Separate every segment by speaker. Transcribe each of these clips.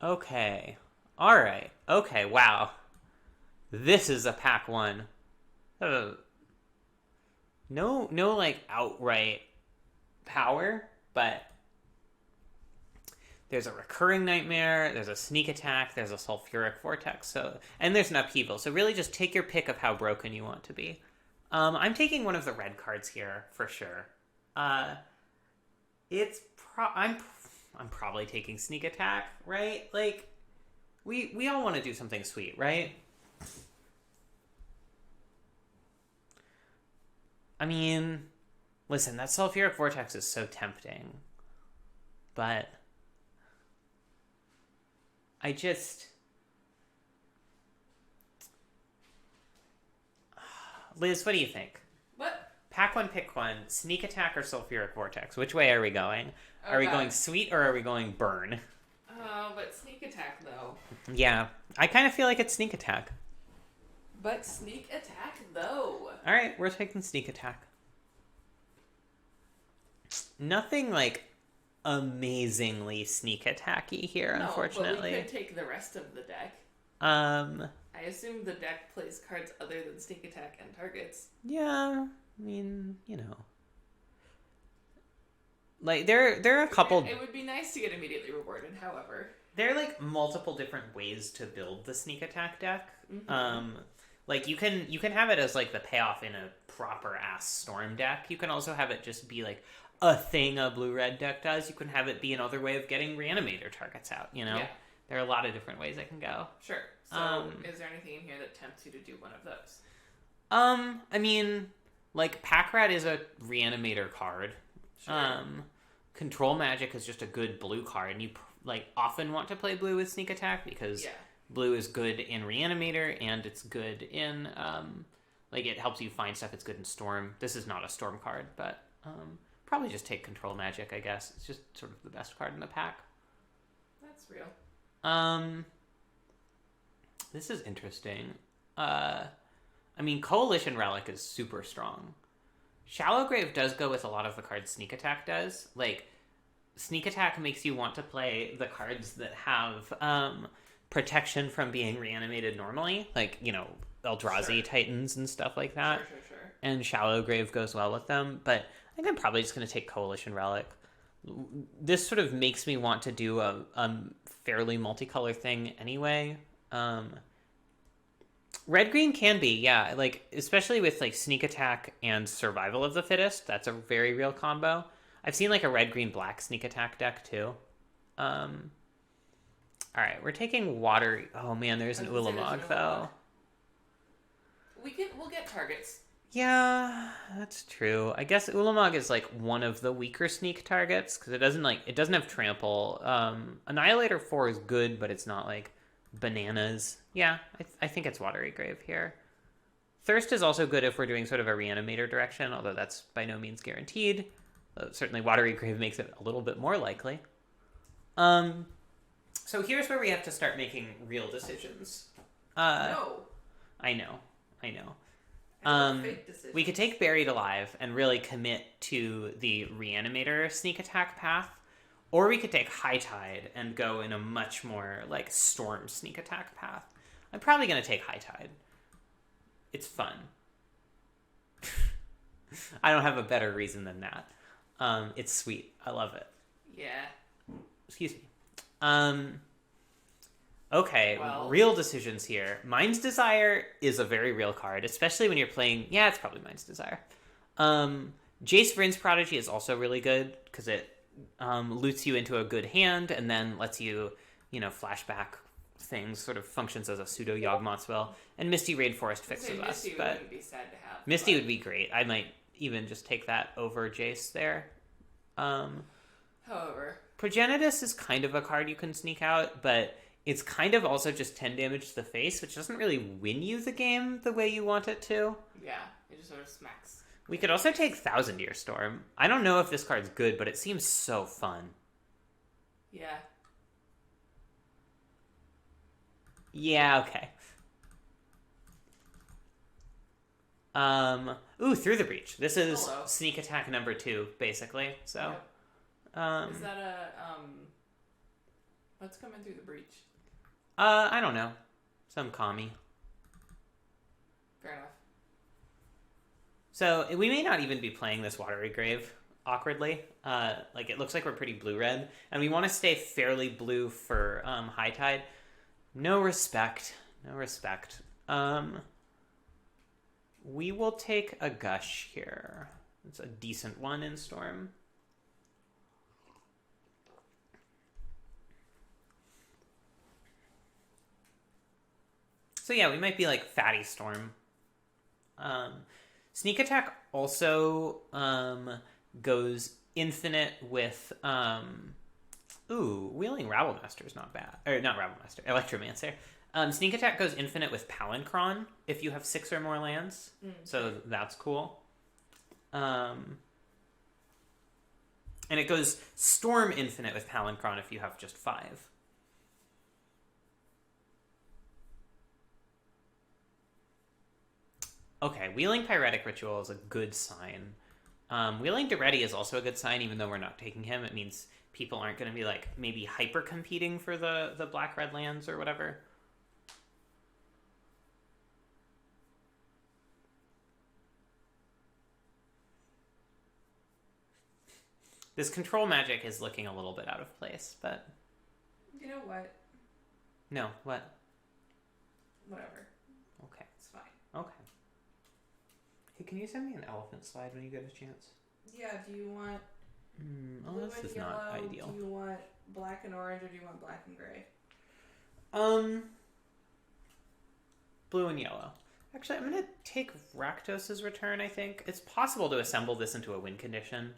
Speaker 1: Okay. Alright. Okay, wow. This is a pack one. Uh, no, like, outright power, but there's a recurring nightmare, there's a sneak attack, there's a sulfuric vortex, and there's an upheaval. So really just take your pick of how broken you want to be. I'm taking one of the red cards here for sure. Uh, I'm probably taking sneak attack, right? Like we all want to do something sweet, right? I mean, listen, that sulfuric vortex is so tempting, but I just Liz, what do you think?
Speaker 2: What?
Speaker 1: Pack one, pick one. Sneak attack or sulfuric vortex? Which way are we going? Are we
Speaker 2: Okay.
Speaker 1: going sweet or are we going burn?
Speaker 2: But sneak attack though.
Speaker 1: Yeah, I kind of feel like it's sneak attack.
Speaker 2: But sneak attack though.
Speaker 1: All right, we're taking sneak attack. Nothing like amazingly sneak attacky here,
Speaker 2: No,
Speaker 1: unfortunately.
Speaker 2: but we could take the rest of the deck.
Speaker 1: Um,
Speaker 2: I assume the deck plays cards other than sneak attack and targets.
Speaker 1: yeah, I mean, like there are a couple.
Speaker 2: It would be nice to get immediately rewarded, however.
Speaker 1: There are like multiple different ways to build the sneak attack deck.
Speaker 2: Mm-hmm.
Speaker 1: Like you can have it as like the payoff in a proper ass storm deck. You can also have it just be like a thing a blue red deck does. You can have it be another way of getting reanimator targets out.
Speaker 2: Yeah.
Speaker 1: There are a lot of different ways it can go.
Speaker 2: Sure. So, is there anything in here that tempts you to do one of those?
Speaker 1: I mean, like Pack Rat is a reanimator card.
Speaker 2: Sure.
Speaker 1: Control Magic is just a good blue card, and you like often want to play blue with sneak attack because blue is good in reanimator and it's good in like it helps you find stuff. It's good in storm. This is not a storm card, but probably just take Control Magic. I guess it's just sort of the best card in the pack.
Speaker 2: That's real.
Speaker 1: This is interesting. I mean, Coalition Relic is super strong. Shallow Grave does go with a lot of the cards Sneak Attack does. Like, Sneak Attack makes you want to play the cards that have protection from being reanimated normally. Like, Eldrazi Titans and stuff like that.
Speaker 2: Sure.
Speaker 1: And Shallow Grave goes well with them. But I think I'm probably just going to take Coalition Relic. This sort of makes me want to do a fairly multicolor thing anyway. Red green can be, yeah, like especially with like sneak attack and survival of the fittest. That's a very real combo. I've seen like a red green black sneak attack deck too. All right, we're taking water. Oh man, there's an Ulamog though.
Speaker 2: We'll get targets.
Speaker 1: Yeah, that's true. I guess Ulamog is like one of the weaker sneak targets because it doesn't have trample. Annihilator 4 is good, but it's not like bananas. Yeah, I think it's Watery Grave here. Thirst is also good if we're doing sort of a reanimator direction, although that's by no means guaranteed. Certainly Watery Grave makes it a little bit more likely. So here's where we have to start making real decisions.
Speaker 2: No.
Speaker 1: I know.
Speaker 2: Fake decisions.
Speaker 1: We could take Buried Alive and really commit to the reanimator sneak attack path, or we could take High Tide and go in a much more like storm sneak attack path. I'm probably going to take High Tide. It's fun. I don't have a better reason than that. It's sweet. I love it.
Speaker 2: Yeah.
Speaker 1: Excuse me. Okay,
Speaker 2: Well,
Speaker 1: real decisions here. Mind's Desire is a very real card, especially when you're playing... Yeah, it's probably Mind's Desire. Jace Vryn's Prodigy is also really good, because it loots you into a good hand, and then lets you, flashback things, sort of functions as a pseudo-Yawgmoth spell. And Misty Rainforest fixes us.
Speaker 2: Misty
Speaker 1: But
Speaker 2: wouldn't be sad to have.
Speaker 1: Misty would be great. I might even just take that over Jace there.
Speaker 2: However,
Speaker 1: Progenitus is kind of a card you can sneak out, but it's kind of also just 10 damage to the face, which doesn't really win you the game the way you want it to.
Speaker 2: yeah, it just sort of smacks.
Speaker 1: We could also take Thousand Year Storm. I don't know if this card's good, but it seems so fun.
Speaker 2: Yeah.
Speaker 1: Yeah, okay. Through the Breach. This is
Speaker 2: Hello.
Speaker 1: sneak attack number 2, basically. So,
Speaker 2: Is that a What's coming through the breach?
Speaker 1: I don't know. Some commie.
Speaker 2: Fair enough.
Speaker 1: So we may not even be playing this Watery Grave awkwardly. Like it looks like we're pretty blue-red, and we want to stay fairly blue for High Tide. No respect. No respect. We will take a Gush here. It's a decent one in Storm. So yeah, we might be like Fatty Storm. Sneak Attack also goes infinite with Wheeling Rabblemaster is not bad. Or not Rabblemaster, Electromancer. Sneak Attack goes infinite with Palancron if you have 6 or more lands. So that's cool. And it goes Storm infinite with Palancron if you have just 5. Okay, Wheeling Pyretic Ritual is a good sign. Wheeling Duretti is also a good sign, even though we're not taking him. It means people aren't going to be, like, maybe hyper-competing for the black-red lands or whatever. This control magic is looking a little bit out of place, but...
Speaker 2: You know what?
Speaker 1: No, what?
Speaker 2: Whatever.
Speaker 1: Okay.
Speaker 2: It's fine.
Speaker 1: Okay. Hey, can you send me an elephant slide when you get a chance?
Speaker 2: Yeah, do you want
Speaker 1: Oh, this is not ideal.
Speaker 2: Do you want black and orange, or do you want black and gray?
Speaker 1: Blue and yellow. Actually, I'm going to take Rakdos' return, I think. It's possible to assemble this into a win condition.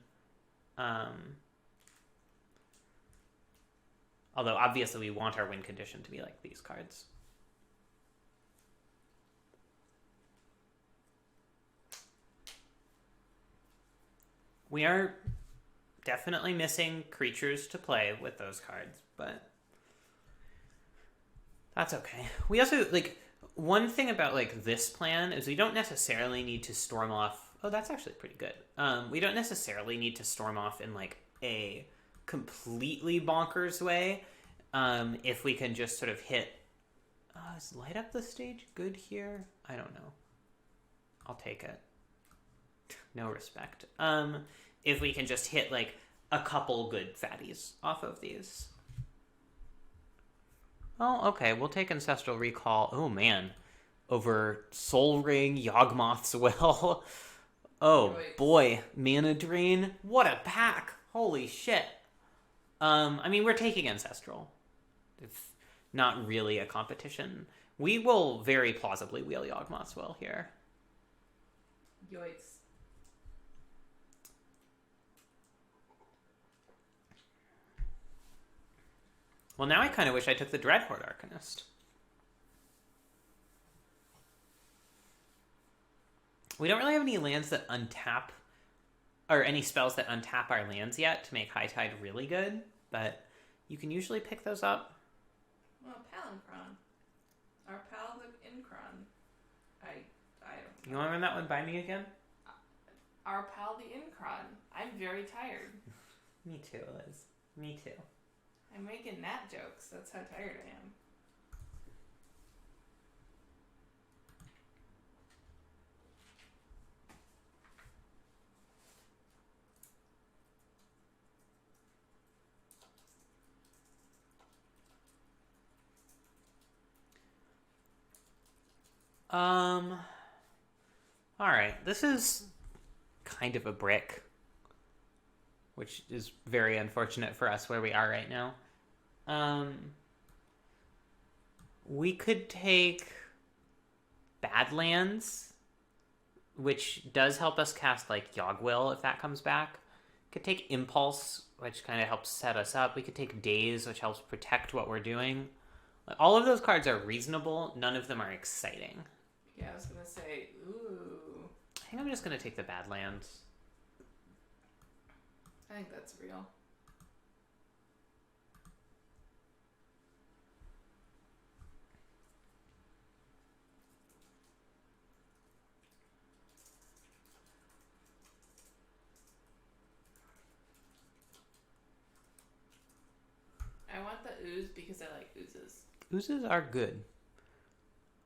Speaker 1: Although, obviously, we want our win condition to be like these cards. We are definitely missing creatures to play with those cards, but that's okay. We also, like, one thing about, like, this plan is we don't necessarily need to storm off. Oh, that's actually pretty good. We don't necessarily need to storm off in, like, a completely bonkers way. If we can just sort of hit... is light up the stage good here? I don't know. I'll take it. No respect. If we can just hit, like, a couple good fatties off of these. Oh, okay. We'll take Ancestral Recall. Oh, man. Over Soul Ring, Yawgmoth's Will. Oh, boy. Mana Drain. What a pack. Holy shit. I mean, we're taking Ancestral. It's not really a competition. We will very plausibly wheel Yawgmoth's Will here.
Speaker 2: Yoicks.
Speaker 1: Well, now I kind of wish I took the Dreadhorde Arcanist. We don't really have any lands that untap, or any spells that untap our lands yet to make High Tide really good, but you can usually pick those up.
Speaker 2: Well, Palancron. Our pal the Incron. I don't know.
Speaker 1: You want to run that one by me again?
Speaker 2: Our pal the Incron. I'm very tired.
Speaker 1: Me too, Liz. Me too.
Speaker 2: I'm making nap jokes. That's how tired I am.
Speaker 1: Alright, this is kind of a brick, which is very unfortunate for us where we are right now. We could take Badlands, which does help us cast, like, Yogwill if that comes back. Could take Impulse, which kind of helps set us up. We could take Daze, which helps protect what we're doing. Like, all of those cards are reasonable. None of them are exciting.
Speaker 2: Yeah, I was going to say, ooh.
Speaker 1: I think I'm just going to take the Badlands.
Speaker 2: I think that's real. I want the ooze because I like oozes.
Speaker 1: Oozes are good.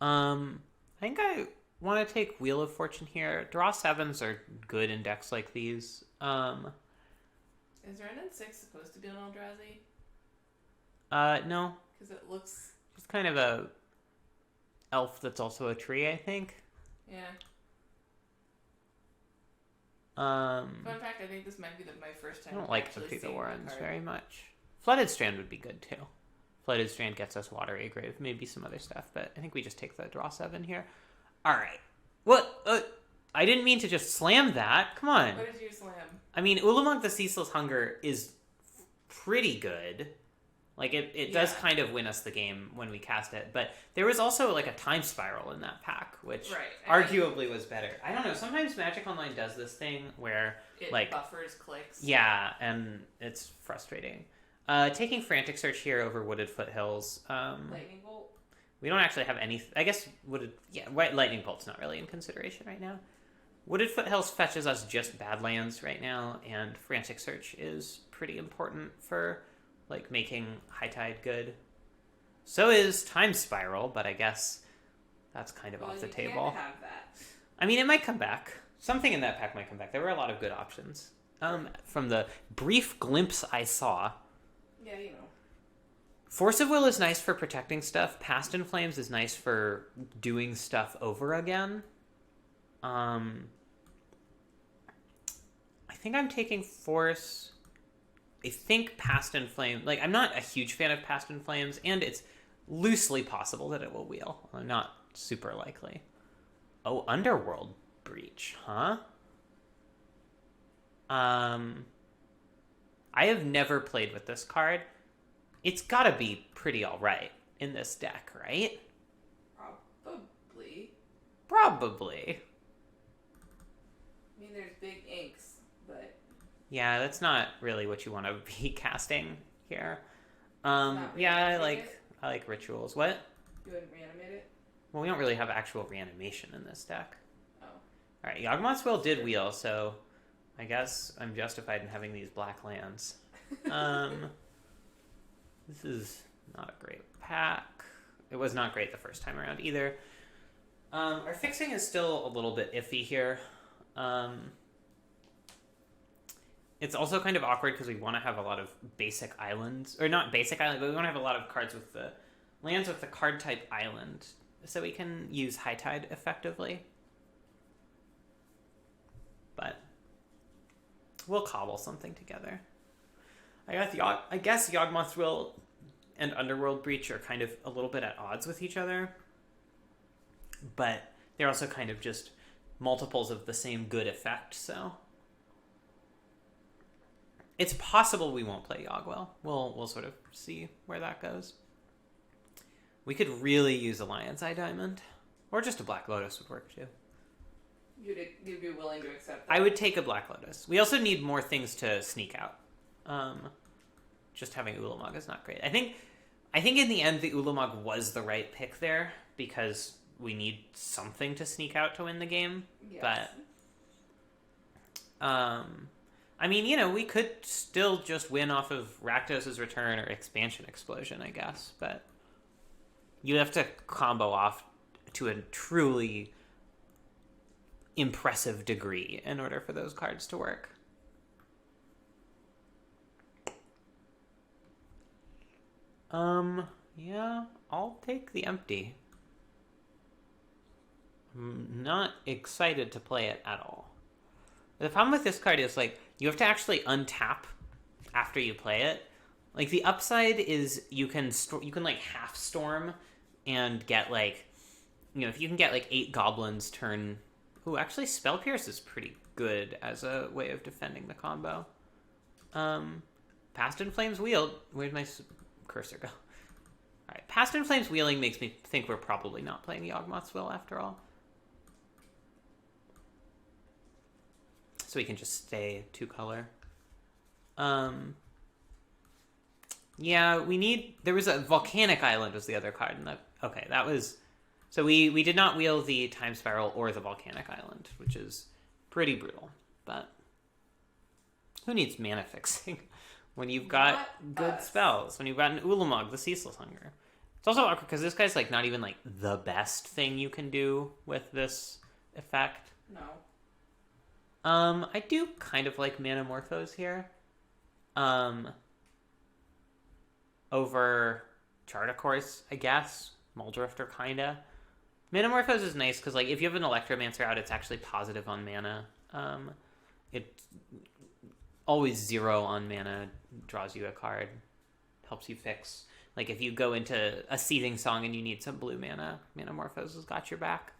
Speaker 1: I think I want to take Wheel of Fortune here. Draw 7s are good in decks like these.
Speaker 2: Is Renin 6 supposed to be an Eldrazi?
Speaker 1: No.
Speaker 2: Because it looks...
Speaker 1: It's kind of a elf that's also a tree, I think.
Speaker 2: Yeah.
Speaker 1: Fun
Speaker 2: fact, I think this might be my first time.
Speaker 1: I don't like the Theta Warrens very much. Flooded Strand would be good too. Flooded Strand gets us Watery Grave, maybe some other stuff, but I think we just take the draw 7 here. Alright. What? I didn't mean to just slam that. Come on.
Speaker 2: What did you slam?
Speaker 1: I mean, Ulamog the Ceaseless Hunger is pretty good. Like, it does kind of win us the game when we cast it, but there was also, like, a Time Spiral in that pack, which arguably was better. I don't know, sometimes Magic Online does this thing where,
Speaker 2: it
Speaker 1: like...
Speaker 2: buffers clicks.
Speaker 1: Yeah, and it's frustrating. Taking Frantic Search here over Wooded Foothills.
Speaker 2: Lightning Bolt?
Speaker 1: We don't actually have any... I guess Lightning Bolt's not really in consideration right now. Wooded Foothills fetches us just Badlands right now, and Frantic Search is pretty important for... like, making High Tide good. So is Time Spiral, but I guess that's kind of off the table.
Speaker 2: Can't have that.
Speaker 1: I mean, it might come back. Something in that pack might come back. There were a lot of good options. From the brief glimpse I saw.
Speaker 2: Yeah, you know.
Speaker 1: Force of Will is nice for protecting stuff. Past in Flames is nice for doing stuff over again. I think I'm taking Force... I think Past in Flames... Like, I'm not a huge fan of Past in Flames, and it's loosely possible that it will wheel. Not super likely. Oh, Underworld Breach, huh? I have never played with this card. It's gotta be pretty alright in this deck, right? Probably.
Speaker 2: I mean, there's big inks, but...
Speaker 1: Yeah, that's not really what you want to be casting here. I like rituals. What?
Speaker 2: You wouldn't reanimate it?
Speaker 1: Well, we don't really have actual reanimation in this deck.
Speaker 2: Oh.
Speaker 1: Alright, Yawgmoth's Will did wheel, so I guess I'm justified in having these black lands. This is not a great pack. It was not great the first time around either. Our fixing is still a little bit iffy here. It's also kind of awkward because we want to have a lot of basic islands. Or not basic island, but we want to have a lot of cards with the lands with the card type island. So we can use High Tide effectively. But we'll cobble something together. I guess Yawgmoth's Will and Underworld Breach are kind of a little bit at odds with each other. But they're also kind of just multiples of the same good effect, so... It's possible we won't play Yawgwell. We'll sort of see where that goes. We could really use a Lion's Eye Diamond. Or just a Black Lotus would work, too.
Speaker 2: You'd be willing to accept that?
Speaker 1: I would take a Black Lotus. We also need more things to sneak out. Just having Ulamog is not great. I think in the end, the Ulamog was the right pick there, because we need something to sneak out to win the game.
Speaker 2: Yes.
Speaker 1: But... I mean, we could still just win off of Rakdos' Return or Expansion Explosion, I guess, but you have to combo off to a truly impressive degree in order for those cards to work. Yeah, I'll take the empty. I'm not excited to play it at all. The problem with this card is, like, you have to actually untap after you play it. Like, the upside is you can like, half storm and get, like, if you can get, like, 8 goblins turn... Ooh, actually, Spell Pierce is pretty good as a way of defending the combo. Past in Flames Wheel... Where'd my cursor go? Alright, Past in Flames Wheeling makes me think we're probably not playing Yawgmoth's Will after all. So we can just stay 2-color. Yeah, there was a Volcanic Island was the other card. That was... So we did not wheel the Time Spiral or the Volcanic Island, which is pretty brutal. But who needs mana fixing when you've got
Speaker 2: Not
Speaker 1: good
Speaker 2: us.
Speaker 1: spells, when you've got an Ulamog, the Ceaseless Hunger. It's also awkward because this guy's like not even like the best thing you can do with this effect.
Speaker 2: No.
Speaker 1: I do kind of like Manamorphose here. Over Chartacourse, I guess. Muldrifter, kinda. Manamorphose is nice because like if you have an Electromancer out, it's actually positive on mana. It always 0 on mana draws you a card, helps you fix. Like if you go into a Seething Song and you need some blue mana, Manamorphose has got your back.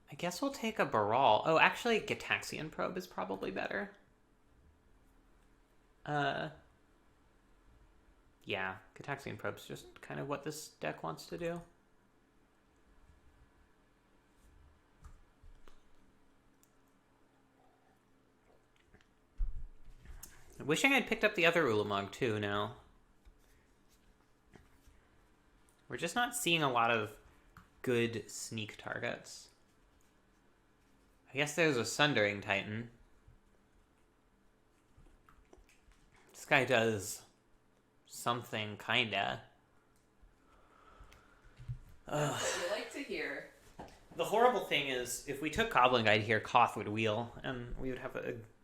Speaker 1: I guess we'll take a Baral. Oh, actually, Gitaxian Probe is probably better. Yeah, Gitaxian Probe's just kind of what this deck wants to do. Wishing I'd picked up the other Ulamog too now. We're just not seeing a lot of good sneak targets. I guess there's a Sundering Titan. This guy does something, kinda.
Speaker 2: That's what you like to hear.
Speaker 1: The horrible thing is, if we took Goblin Guide here, Koth would wheel, and we would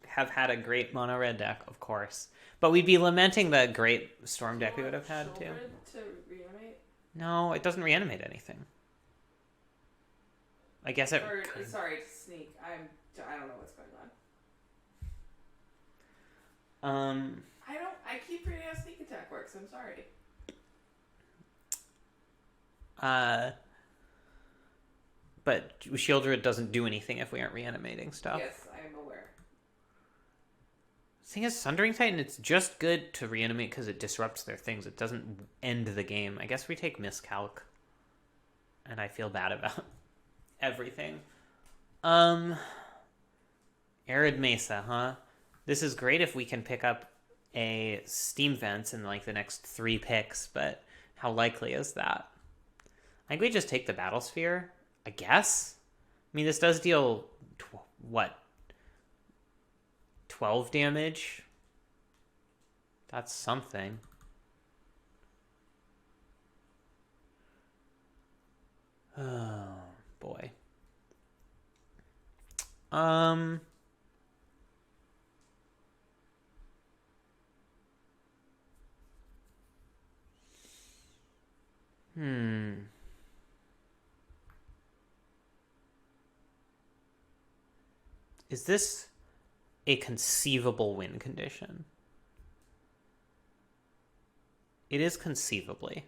Speaker 1: have had a great mono red deck, of course. But we'd be lamenting the great Storm deck we would have had too.
Speaker 2: To reanimate?
Speaker 1: No, it doesn't reanimate anything. I guess it.
Speaker 2: Or, sorry, to sneak. I don't know what's going on. I keep forgetting how sneak attack works. I'm sorry.
Speaker 1: But Shieldred doesn't do anything if we aren't reanimating stuff.
Speaker 2: Yes, I am aware.
Speaker 1: Thing is, Sundering Titan, it's just good to reanimate because it disrupts their things. It doesn't end the game. I guess we take Miscalc. And I feel bad about everything. Arid Mesa, huh? This is great if we can pick up a Steam Vents in like the next 3 picks, but how likely is that? I think we just take the Battle Sphere, I guess. I mean, this does deal, 12 damage? That's something. Oh, boy. Is this a conceivable win condition? It is conceivably.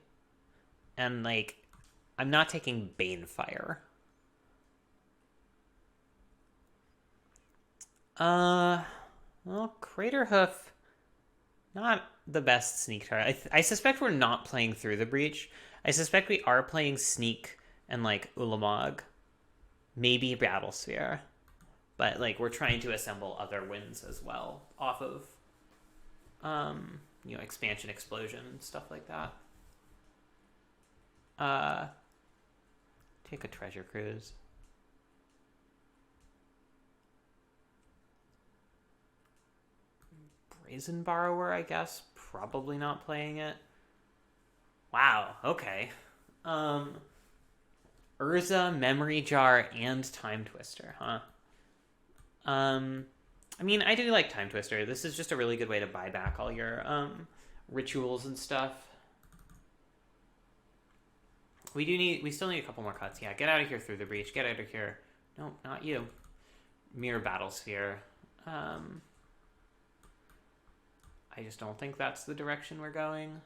Speaker 1: And, like, I'm not taking Banefire. Well, Craterhoof, not the best sneak target. I suspect we're not playing through the Breach. I suspect we are playing Sneak and, like, Ulamog. Maybe Battlesphere. But, like, we're trying to assemble other wins as well off of, Expansion, Explosion, and stuff like that. Take a Treasure Cruise. Brazen Borrower, I guess. Probably not playing it. Wow, okay. Urza, Memory Jar, and Time Twister, huh? I mean, I do like Time Twister. This is just a really good way to buy back all your rituals and stuff. We still need a couple more cuts. Yeah, get out of here through the Breach. Get out of here. No, not you. Mirror Battlesphere. I just don't think that's the direction we're going.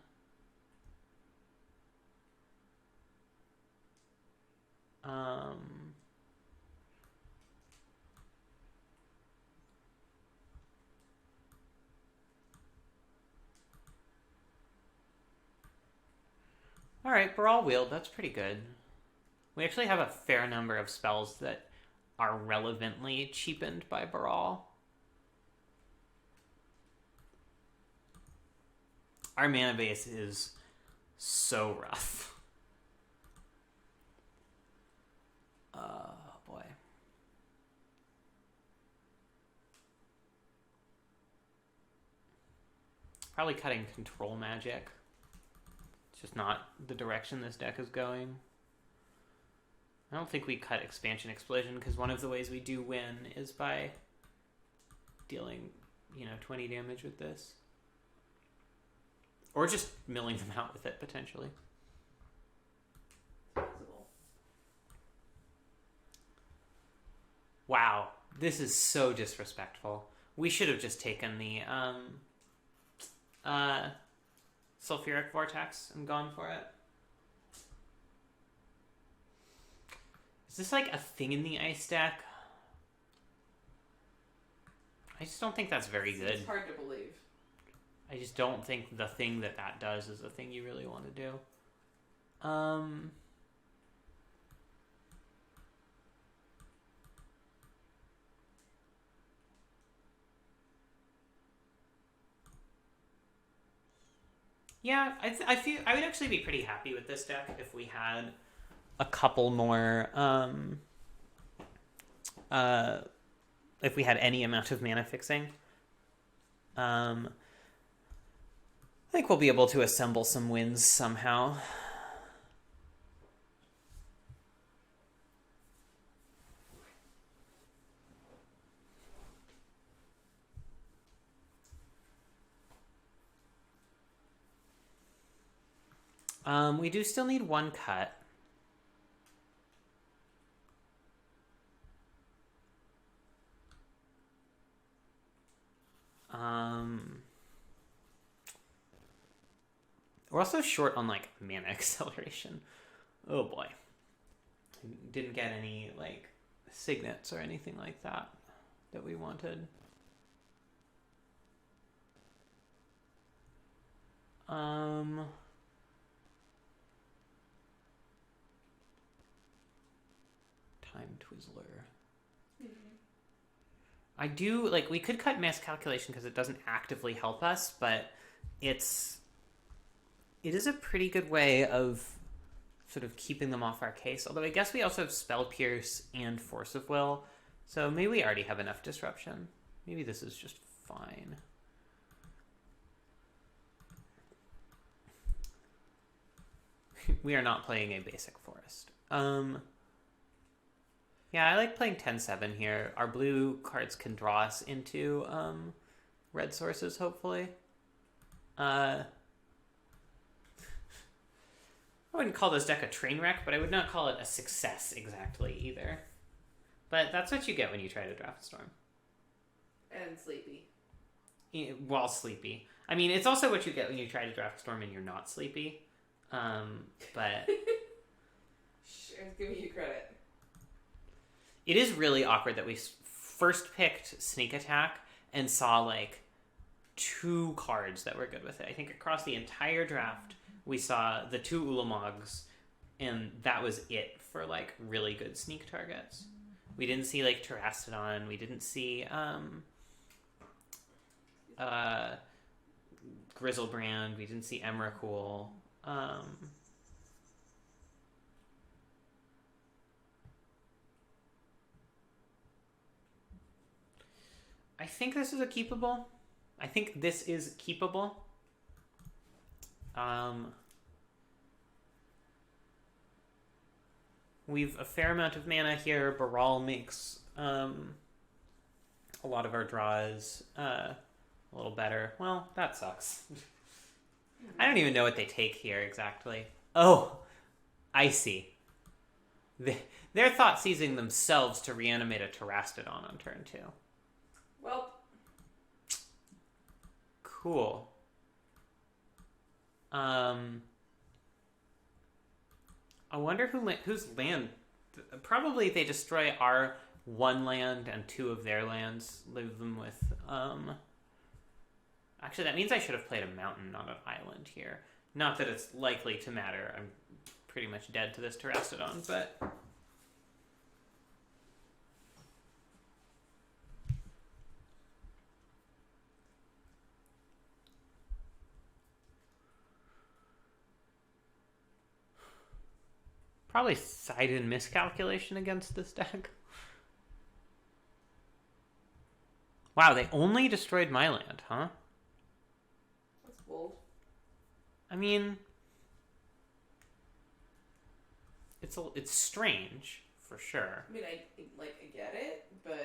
Speaker 1: Alright, Baral Wield, that's pretty good. We actually have a fair number of spells that are relevantly cheapened by Baral. Our mana base is so rough. Oh, boy. Probably cutting control magic. It's just not the direction this deck is going. I don't think we cut expansion explosion because one of the ways we do win is by dealing, 20 damage with this. Or just milling them out with it, potentially.
Speaker 2: Possible.
Speaker 1: Wow, this is so disrespectful. We should have just taken the Sulfuric Vortex and gone for it. Is this like a thing in the ice deck? I just don't think that's very good.
Speaker 2: It's hard to believe.
Speaker 1: I just don't think the thing that does is the thing you really want to do. Yeah, I feel I would actually be pretty happy with this deck if we had a couple more if we had any amount of mana fixing. I think we'll be able to assemble some wins somehow. We do still need one cut. We're also short on like mana acceleration. Oh boy. Didn't get any like signets or anything like that we wanted. Time Twizzler. I do, like, we could cut mass calculation because it doesn't actively help us, but it is a pretty good way of sort of keeping them off our case. Although I guess we also have Spell Pierce and Force of Will, so maybe we already have enough disruption. Maybe this is just fine. We are not playing a basic forest. Yeah, I like playing 10-7 here. Our blue cards can draw us into red sources, hopefully. I wouldn't call this deck a train wreck, but I would not call it a success exactly either. But that's what you get when you try to draft Storm.
Speaker 2: And sleepy.
Speaker 1: While sleepy. I mean, it's also what you get when you try to draft Storm and you're not sleepy. But...
Speaker 2: Sure, giving you credit.
Speaker 1: It is really awkward that we first picked Sneak Attack and saw, like, 2 cards that were good with it. I think across the entire draft, we saw the 2 Ulamogs, and that was it for, like, really good sneak targets. We didn't see, like, Terastodon. We didn't see, Grizzlebrand. We didn't see Emrakul. I think this is a keepable. I think this is keepable. We've a fair amount of mana here. Baral makes a lot of our draws a little better. Well, that sucks. I don't even know what they take here exactly. Oh, I see. They're thought seizing themselves to reanimate a Terastodon on turn 2.
Speaker 2: Well,
Speaker 1: cool. I wonder whose land. Probably they destroy our 1 land and 2 of their lands. Leave them with. Actually, that means I should have played a mountain, not an island here. Not that it's likely to matter. I'm pretty much dead to this Terastodon, but. probably side in miscalculation against this deck. Wow, they only destroyed my land, huh?
Speaker 2: That's bold.
Speaker 1: I mean, it's strange for sure.
Speaker 2: I mean, I get it, but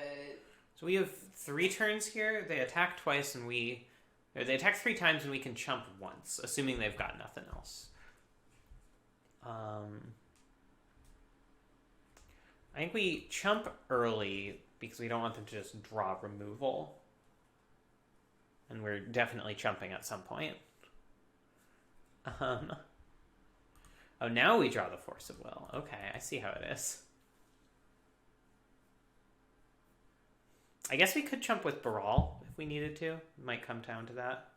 Speaker 1: So we have 3 turns here. They attack twice, and they attack 3 times, and we can chump once, assuming they've got nothing else. I think we chump early because we don't want them to just draw removal. And we're definitely chumping at some point. Oh, now we draw the Force of Will. Okay, I see how it is. I guess we could chump with Baral if we needed to. It might come down to that.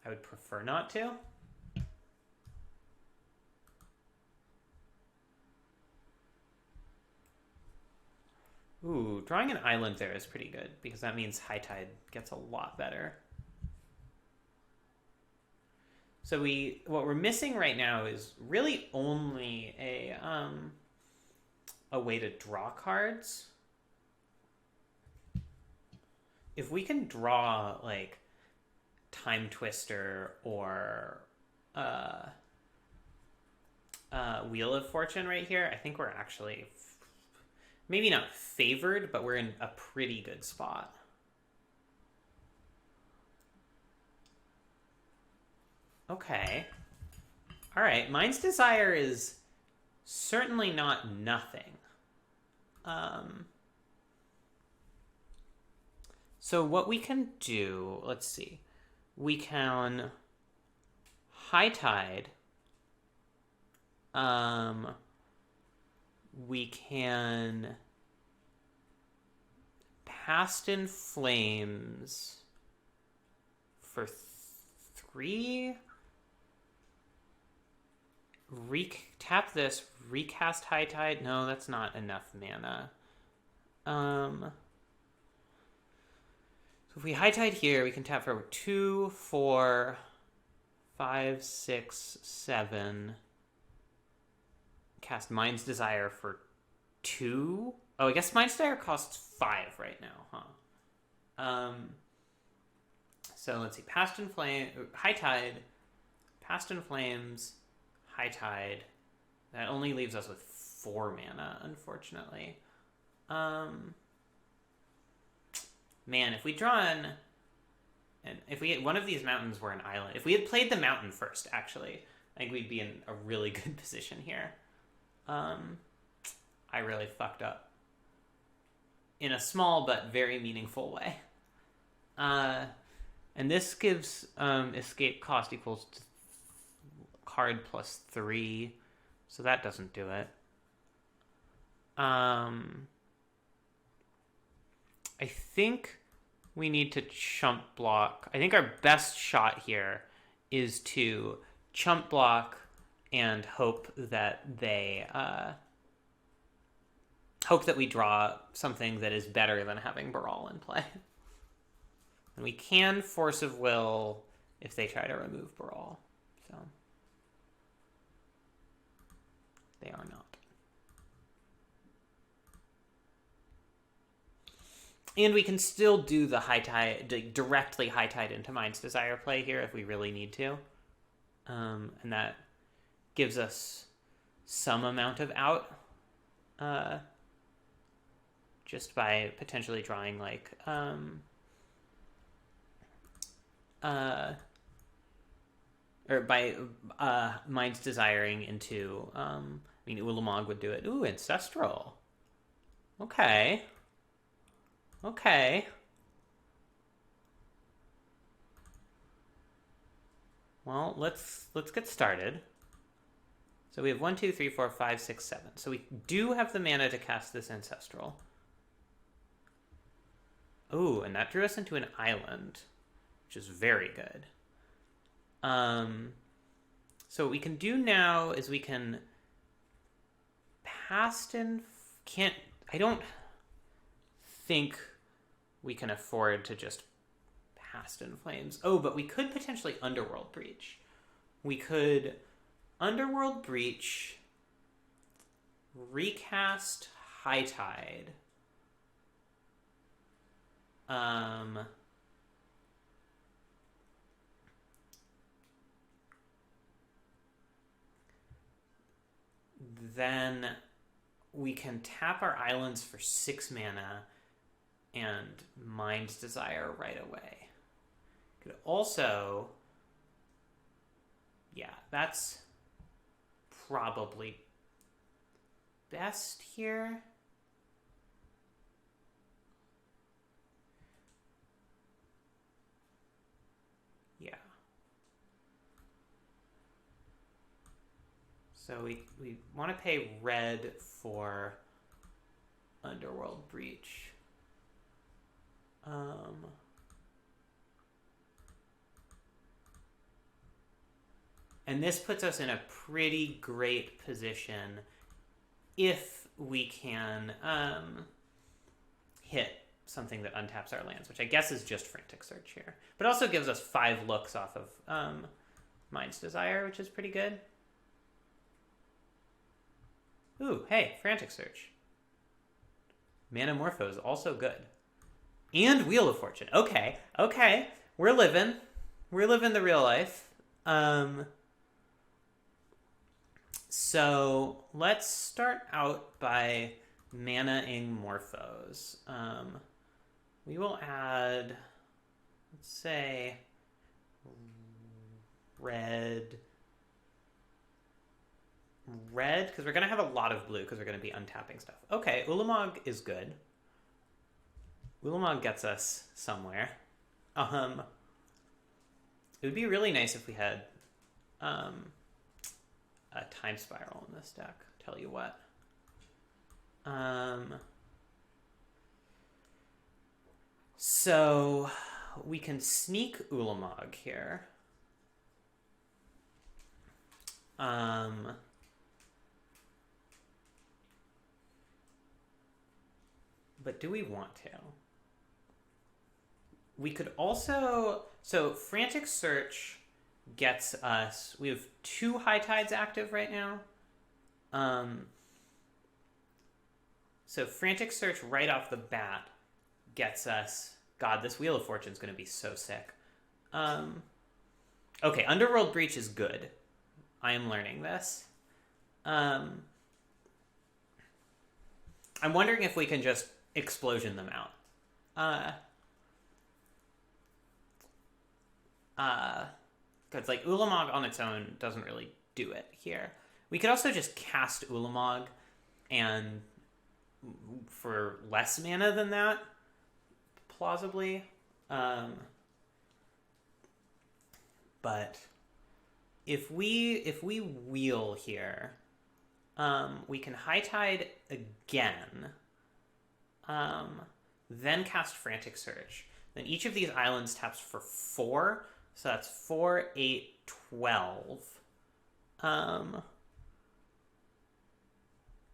Speaker 1: I would prefer not to. Ooh, drawing an island there is pretty good because that means High Tide gets a lot better. So what we're missing right now is really only a way to draw cards. If we can draw like Time Twister or Wheel of Fortune right here, I think we're actually maybe not favored, but we're in a pretty good spot. Okay. All right. Mind's Desire is certainly not nothing. So what we can do, let's see. We can High Tide. We can Past in Flames for 3. Tap this, recast High Tide. No, that's not enough mana. So if we High Tide here, we can tap for 2, 4, 5, 6, 7. Cast Mind's Desire for 2. Oh, I guess Mind's Desire costs 5 right now, huh? So let's see. High Tide, Past in Flames, High Tide. That only leaves us with 4 mana, unfortunately. Man, if we draw in, and if we had one of these mountains were an island, if we had played the mountain first, actually, I think we'd be in a really good position here. I really fucked up in a small but very meaningful way. And this gives escape cost equals to card plus 3, so that doesn't do it. I think we need to chump block. I think our best shot here is to chump block and hope that we draw something that is better than having Baral in play. And we can Force of Will if they try to remove Baral. So they are not. And we can still do the High Tide, directly High Tide into Mind's Desire play here if we really need to. And that gives us some amount of out. Just by potentially drawing like or by Mind's Desiring into I mean Ulamog would do it. Ooh, Ancestral. Okay. Well, let's get started. So we have 1, 2, 3, 4, 5, 6, 7. So we do have the mana to cast this Ancestral. Ooh, and that drew us into an island, which is very good. So what we can do now is we can I don't think we can afford to just Past in Flames. Oh, but we could potentially Underworld Breach. We could Underworld Breach, recast High Tide. Then we can tap our islands for 6 mana and Mind's Desire right away. Could also, yeah, that's probably best here. Yeah. So we want to pay red for Underworld Breach. And this puts us in a pretty great position if we can hit something that untaps our lands, which I guess is just Frantic Search here. But also gives us 5 looks off of Mind's Desire, which is pretty good. Ooh, hey, Frantic Search. Manamorpho is also good. And Wheel of Fortune. Okay. We're living the real life. So let's start out by mana-ing Morphos. We will add, let's say, red, because we're going to have a lot of blue because we're going to be untapping stuff. Okay, Ulamog is good. Ulamog gets us somewhere. It would be really nice if we had a Time Spiral in this deck, tell you what. So we can sneak Ulamog here. But do we want to? We could also... So Frantic Search gets us... We have 2 High Tides active right now. So Frantic Search right off the bat gets us... God, this Wheel of Fortune is going to be so sick. Okay, Underworld Breach is good. I am learning this. I'm wondering if we can just explosion them out. Because like Ulamog on its own doesn't really do it here. We could also just cast Ulamog and for less mana than that, plausibly. But if we wheel here, we can High Tide again, then cast Frantic Search. Then each of these islands taps for 4, so that's 4, 8, 12.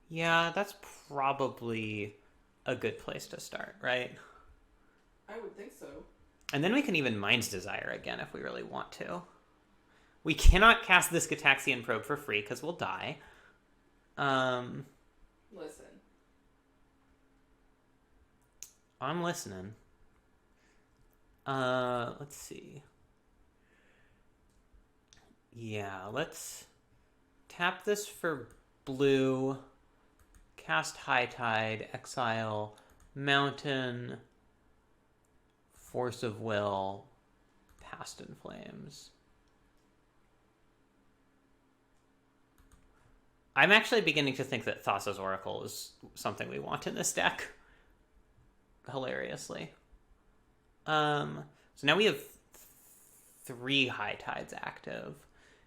Speaker 1: Yeah, that's probably a good place to start, right?
Speaker 2: I would think so.
Speaker 1: And then we can even Mind's Desire again if we really want to. We cannot cast this Gitaxian Probe for free because we'll die.
Speaker 2: Listen.
Speaker 1: I'm listening. Let's see. Yeah, let's tap this for blue, cast High Tide, exile Mountain, Force of Will, Past in Flames. I'm actually beginning to think that Thassa's Oracle is something we want in this deck. Hilariously. So now we have 3 High Tides active.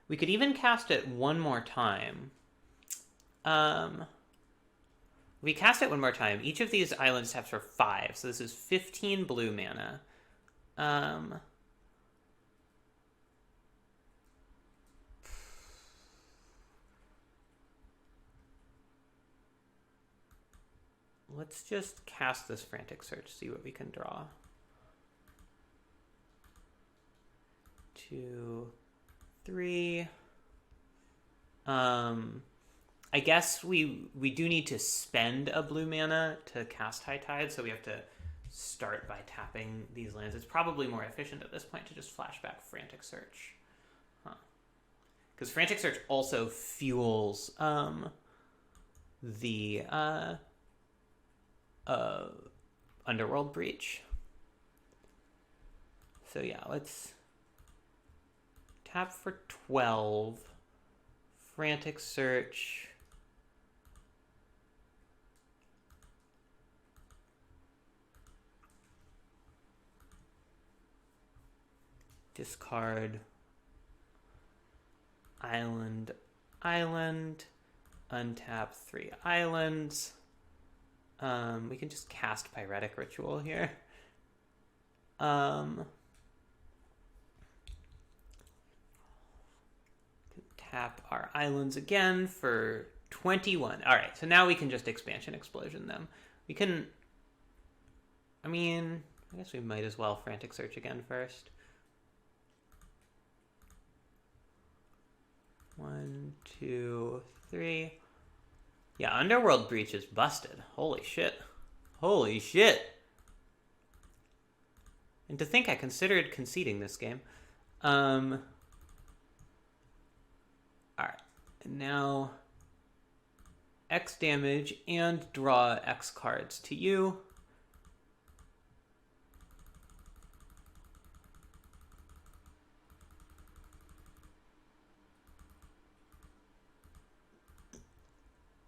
Speaker 1: We could even cast it one more time. We cast it one more time. Each of these islands taps for 5, so this is 15 blue mana. Let's just cast this Frantic Search, see what we can draw. 2, 3. I guess we do need to spend a blue mana to cast High Tide, so we have to start by tapping these lands. It's probably more efficient at this point to just flashback Frantic Search. Because Frantic Search also fuels the Underworld Breach. So yeah, let's tap for 12. Frantic Search. Discard island, untap 3 islands. We can just cast Pyretic Ritual here. Tap our islands again for 21. All right, so now we can just Expansion Explosion them. We can, I guess we might as well Frantic Search again first. 1, 2, 3. Yeah, Underworld Breach is busted. Holy shit. Holy shit. And to think I considered conceding this game. Alright. And now X damage and draw X cards to you.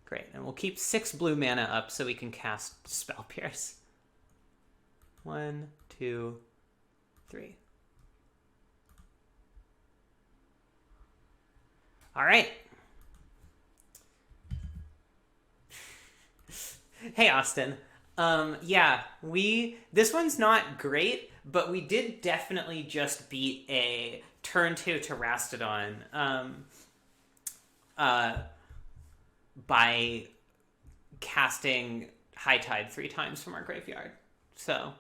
Speaker 1: Great, and we'll keep 6 blue mana up so we can cast Spell Pierce. 1, 2, 3. All right. Hey, Austin. Yeah, this one's not great, but we did definitely just beat a turn 2 Terastodon. By casting High Tide 3 times from our graveyard. So,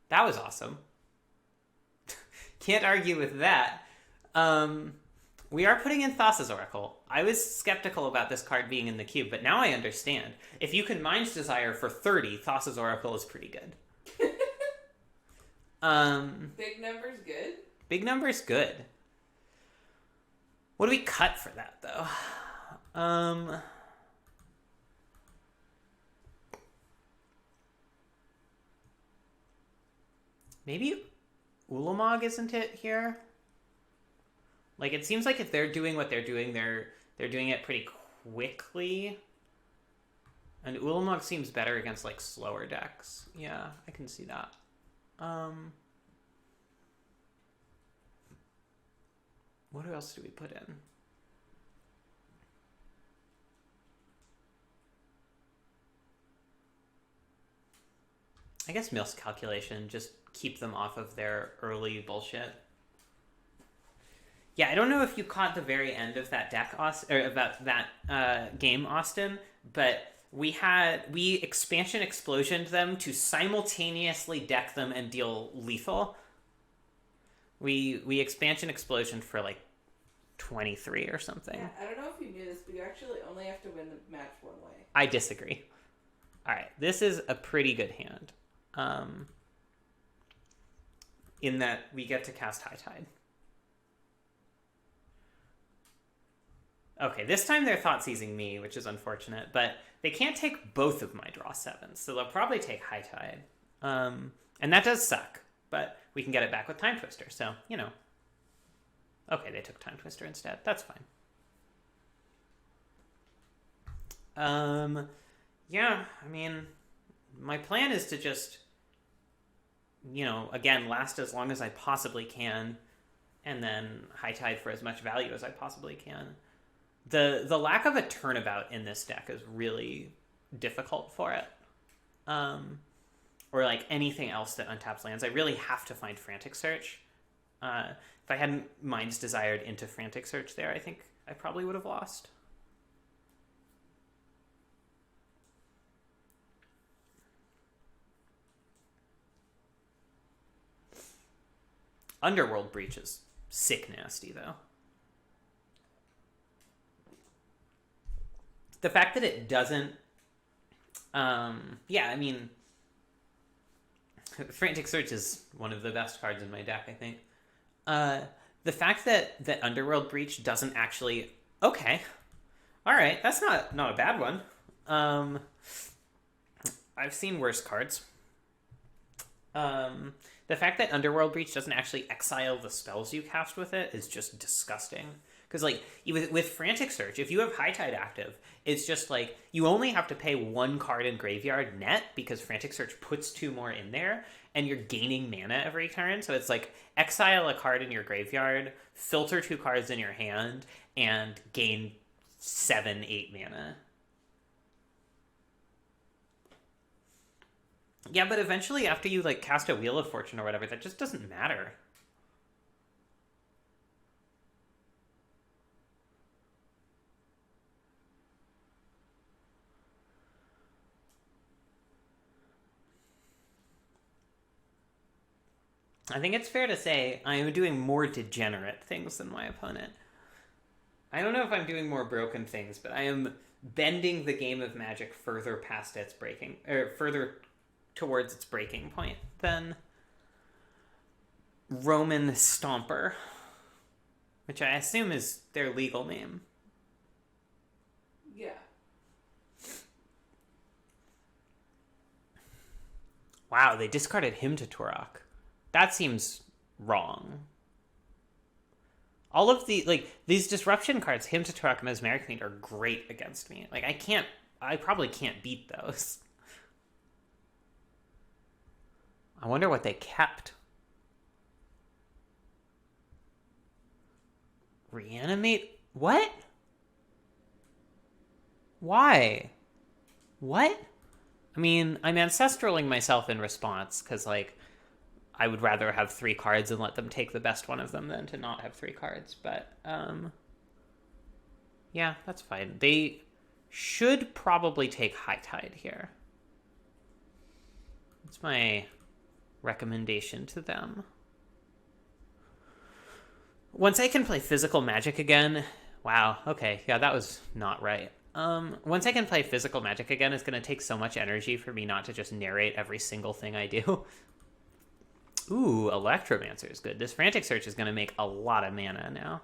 Speaker 1: that was awesome. Can't argue with that. We are putting in Thassa's Oracle. I was skeptical about this card being in the cube, but now I understand. If you can Mind's Desire for 30, Thassa's Oracle is pretty good.
Speaker 2: Big number's good?
Speaker 1: Big number's good. What do we cut for that, though? Maybe Ulamog isn't it here? Like, it seems like if they're doing what they're doing, they're doing it pretty quickly. And Ulamog seems better against, like, slower decks. Yeah, I can see that. What else do we put in? I guess Mills Calculation, just keep them off of their early bullshit. Yeah, I don't know if you caught the very end of that deck, or about that game, Austin, but we Expansion Explosioned them to simultaneously deck them and deal lethal. We Expansion Explosion for like 23 or something.
Speaker 2: Yeah, I don't know if you knew this, but you actually only have to win the match one way.
Speaker 1: I disagree. All right, this is a pretty good hand. In that we get to cast High Tide. Okay, this time they're thought seizing me, which is unfortunate, but they can't take both of my draw 7s, so they'll probably take High Tide. And that does suck, but we can get it back with Time Twister, so, you know. Okay, they took Time Twister instead. That's fine. Yeah, I mean, my plan is to just, you know, again, last as long as I possibly can, and then High Tide for as much value as I possibly can. The lack of a turnabout in this deck is really difficult for it. Or like anything else that untaps lands. I really have to find Frantic Search. If I hadn't Mind's Desired into Frantic Search there, I think I probably would have lost. Underworld Breach is sick nasty, though. The fact that it doesn't, yeah, I mean, Frantic Search is one of the best cards in my deck, I think. The fact that Underworld Breach doesn't actually, okay, all right, that's not a bad one. I've seen worse cards. The fact that Underworld Breach doesn't actually exile the spells you cast with it is just disgusting. Because, like, with Frantic Search, if you have High Tide active, it's just, like, you only have to pay one card in graveyard net because Frantic Search puts 2 more in there, and you're gaining mana every turn. So it's, like, exile a card in your graveyard, filter 2 cards in your hand, and gain 7, 8 mana. Yeah, but eventually after you, like, cast a Wheel of Fortune or whatever, that just doesn't matter. I think it's fair to say I am doing more degenerate things than my opponent. I don't know if I'm doing more broken things, but I am bending the game of Magic further past its breaking, or further towards its breaking point than Roman Stomper, which I assume is their legal name.
Speaker 2: Yeah.
Speaker 1: Wow, they discarded him to Turok. That seems wrong. All of the, like, these disruption cards, Hymn to Turok and Mesmeric Fiend, are great against me. Like, I probably can't beat those. I wonder what they kept. Reanimate? What? Why? What? I mean, I'm ancestraling myself in response, because, like, I would rather have 3 cards and let them take the best one of them than to not have 3 cards. But, yeah, that's fine. They should probably take High Tide here. That's my recommendation to them. Once I can play Physical Magic again... Wow, okay, yeah, that was not right. Once I can play Physical Magic again, it's going to take so much energy for me not to just narrate every single thing I do. Ooh, Electromancer is good. This Frantic Search is going to make a lot of mana now.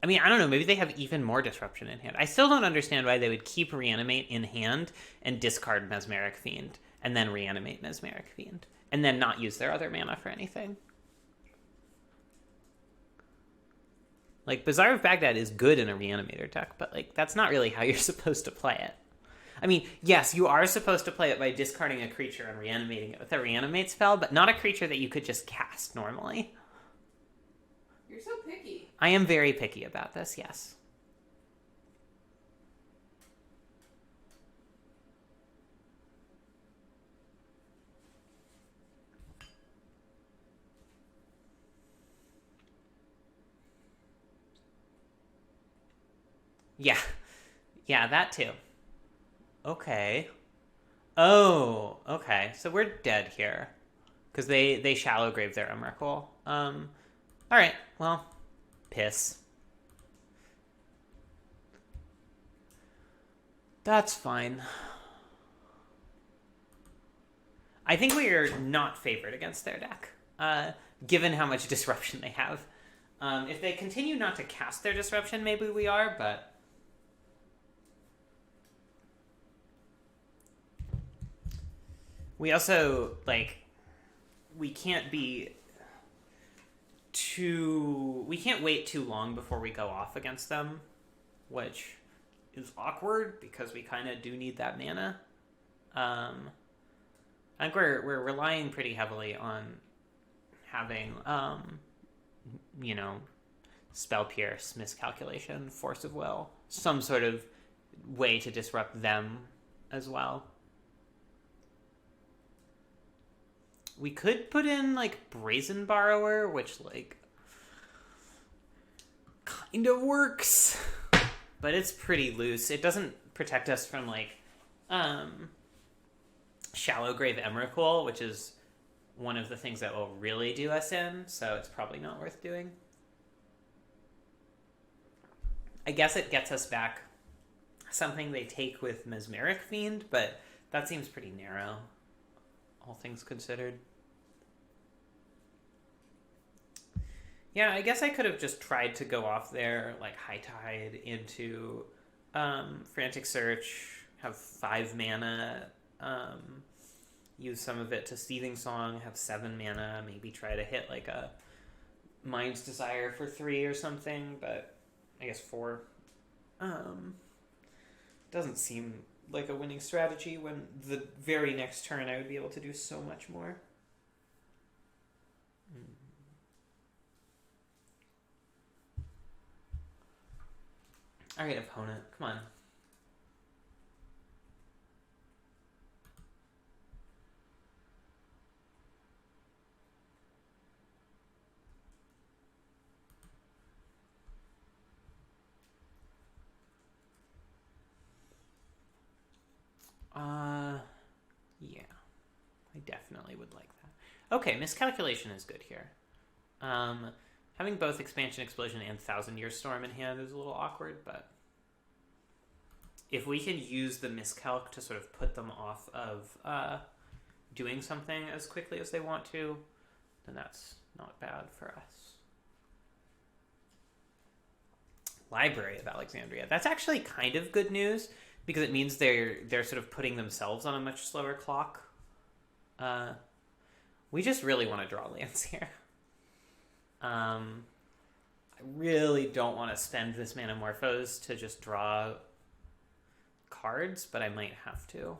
Speaker 1: I mean, I don't know. Maybe they have even more Disruption in hand. I still don't understand why they would keep Reanimate in hand and discard Mesmeric Fiend, and then reanimate Mesmeric Fiend, and then not use their other mana for anything. Like, Bazaar of Baghdad is good in a Reanimator deck, but, like, that's not really how you're supposed to play it. I mean, yes, you are supposed to play it by discarding a creature and reanimating it with a reanimate spell, but not a creature that you could just cast normally.
Speaker 2: You're so picky.
Speaker 1: I am very picky about this, yes. Yeah. Yeah, that too. Okay. Oh, okay. So we're dead here. Because they shallow grave their Emrakul. Alright, well, piss. That's fine. I think we are not favored against their deck, given how much disruption they have. If they continue not to cast their disruption, maybe we are, but... We also, like, we can't be too... We can't wait too long before we go off against them, which is awkward because we kind of do need that mana. I think we're relying pretty heavily on having, you know, Spell Pierce, Miscalculation, Force of Will, some sort of way to disrupt them as well. We could put in, like, Brazen Borrower, which, like, kind of works, but it's pretty loose. It doesn't protect us from, like, Shallow Grave Emrakul, which is one of the things that will really do us in, so it's probably not worth doing. I guess it gets us back something they take with Mesmeric Fiend, but that seems pretty narrow, all things considered. Yeah, I guess I could have just tried to go off there, like High Tide into Frantic Search, have 5 mana, use some of it to Seething Song, have 7 mana, maybe try to hit like a Mind's Desire for 3 or something, but I guess 4. Doesn't seem like a winning strategy when the very next turn I would be able to do so much more. Alright, opponent, come on. Yeah. I definitely would like that. Okay, Miscalculation is good here. Having both Expansion Explosion and Thousand Year Storm in hand is a little awkward, but if we can use the Miscalc to sort of put them off of doing something as quickly as they want to, then that's not bad for us. Library of Alexandria. That's actually kind of good news because it means they're sort of putting themselves on a much slower clock. We just really want to draw lands here. I really don't want to spend this Manamorphose to just draw cards, but I might have to.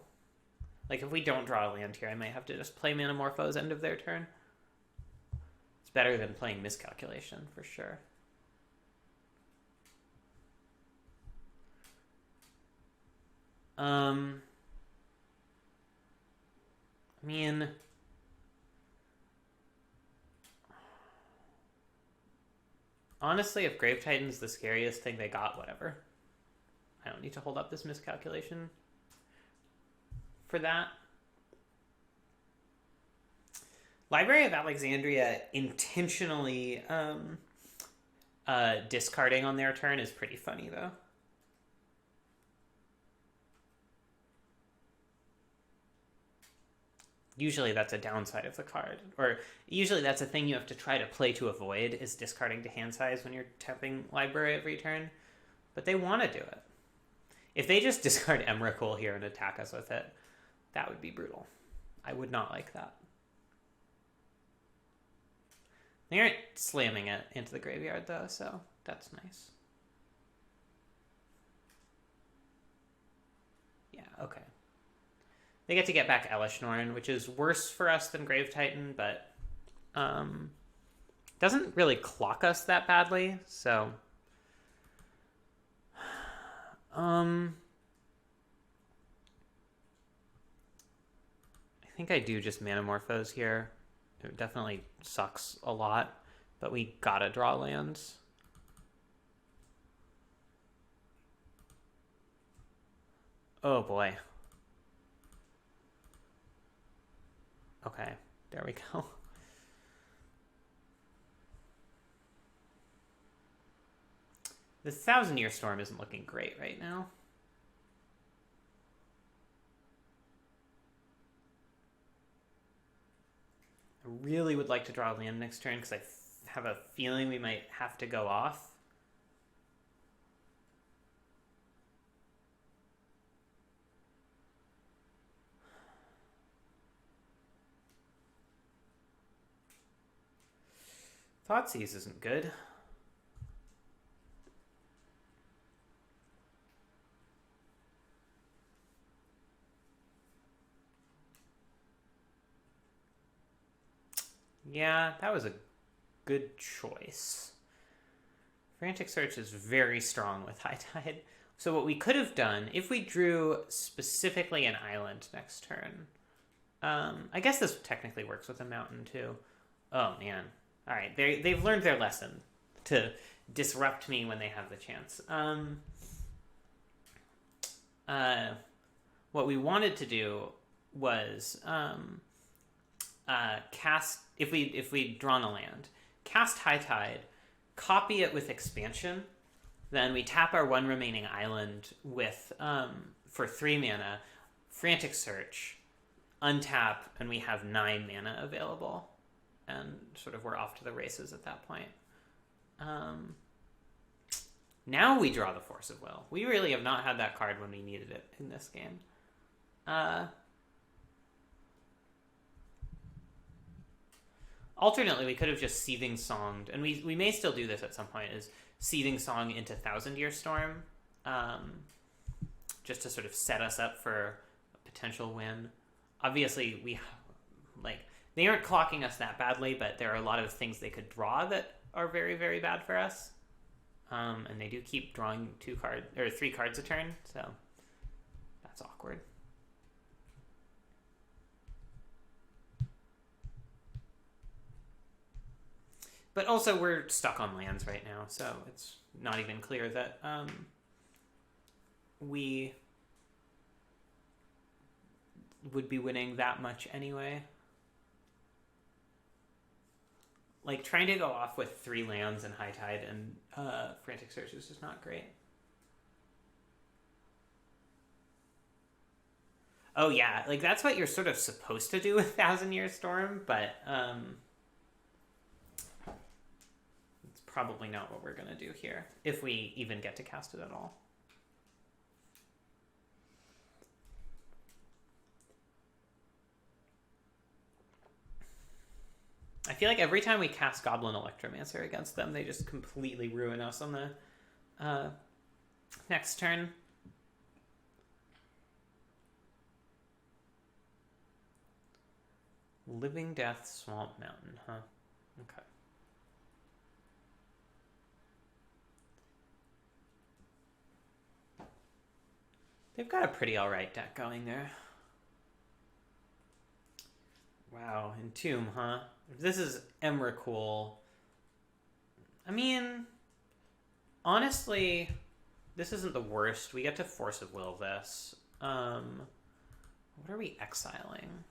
Speaker 1: Like, if we don't draw a land here, I might have to just play Manamorphose end of their turn. It's better than playing Miscalculation, for sure. I mean, honestly, if Grave Titan's the scariest thing they got, whatever. I don't need to hold up this Miscalculation for that. Library of Alexandria intentionally discarding on their turn is pretty funny, though. Usually that's a downside of the card. Or usually that's a thing you have to try to play to avoid, is discarding to hand size when you're tapping Library every turn. But they want to do it. If they just discard Emrakul here and attack us with it, that would be brutal. I would not like that. They aren't slamming it into the graveyard, though, so that's nice. Yeah, okay. They get to get back Elishnorn, which is worse for us than Grave Titan, but doesn't really clock us that badly, so... I think I do just Manamorphose here. It definitely sucks a lot, but we gotta draw lands. Oh boy. Okay, there we go. The Thousand Year Storm isn't looking great right now. I really would like to draw land next turn because I have a feeling we might have to go off. Thoughtseize isn't good. Yeah, that was a good choice. Frantic Search is very strong with High Tide. So what we could have done, if we drew specifically an island next turn, I guess this technically works with a mountain too. Oh man. All right, they've learned their lesson to disrupt me when they have the chance. What we wanted to do was cast, if we'd drawn a land, cast High Tide, copy it with Expansion, Then we tap our one remaining island with for 3 mana, Frantic Search, untap, and we have 9 mana available, and sort of we're off to the races at that point. Now we draw the Force of Will. We really have not had that card when we needed it in this game. Alternately, we could have just Seething Songed, and we may still do this at some point, is Seething Song into Thousand Year Storm, just to sort of set us up for a potential win. Obviously, they aren't clocking us that badly, but there are a lot of things they could draw that are very, very bad for us. And they do keep drawing 3 cards a turn, so that's awkward. But also, we're stuck on lands right now, so it's not even clear that we would be winning that much anyway. Like, trying to go off with 3 lands and High Tide and Frantic Search is just not great. Oh yeah, like that's what you're sort of supposed to do with Thousand Year Storm, but it's probably not what we're going to do here, if we even get to cast it at all. I feel like every time we cast Goblin Electromancer against them, they just completely ruin us on the next turn. Living Death Swamp Mountain, huh? Okay. They've got a pretty alright deck going there. Wow, Entomb, huh? If this is Emrakul, I mean, honestly, this isn't the worst. We get to Force of Will this. What are we exiling?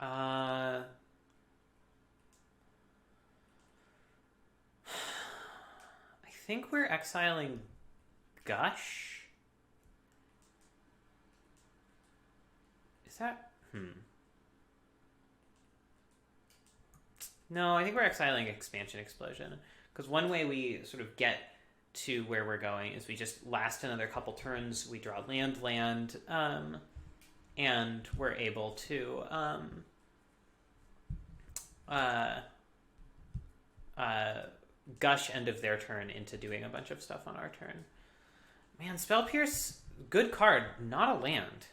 Speaker 1: I think we're exiling Gush. Is that... No, I think we're exiling Expansion Explosion. Because one way we sort of get to where we're going is we just last another couple turns, we draw land, and we're able to Gush end of their turn into doing a bunch of stuff on our turn. Man, Spell Pierce, good card, not a land.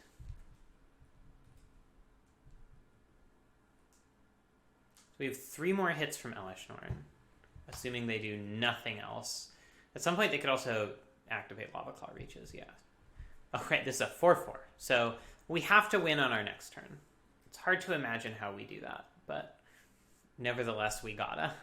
Speaker 1: We have 3 more hits from Elesh Norn, assuming they do nothing else. At some point, they could also activate Lava Claw Reaches, yeah. Oh, right, this is a 4/4. So we have to win on our next turn. It's hard to imagine how we do that, but nevertheless, we gotta.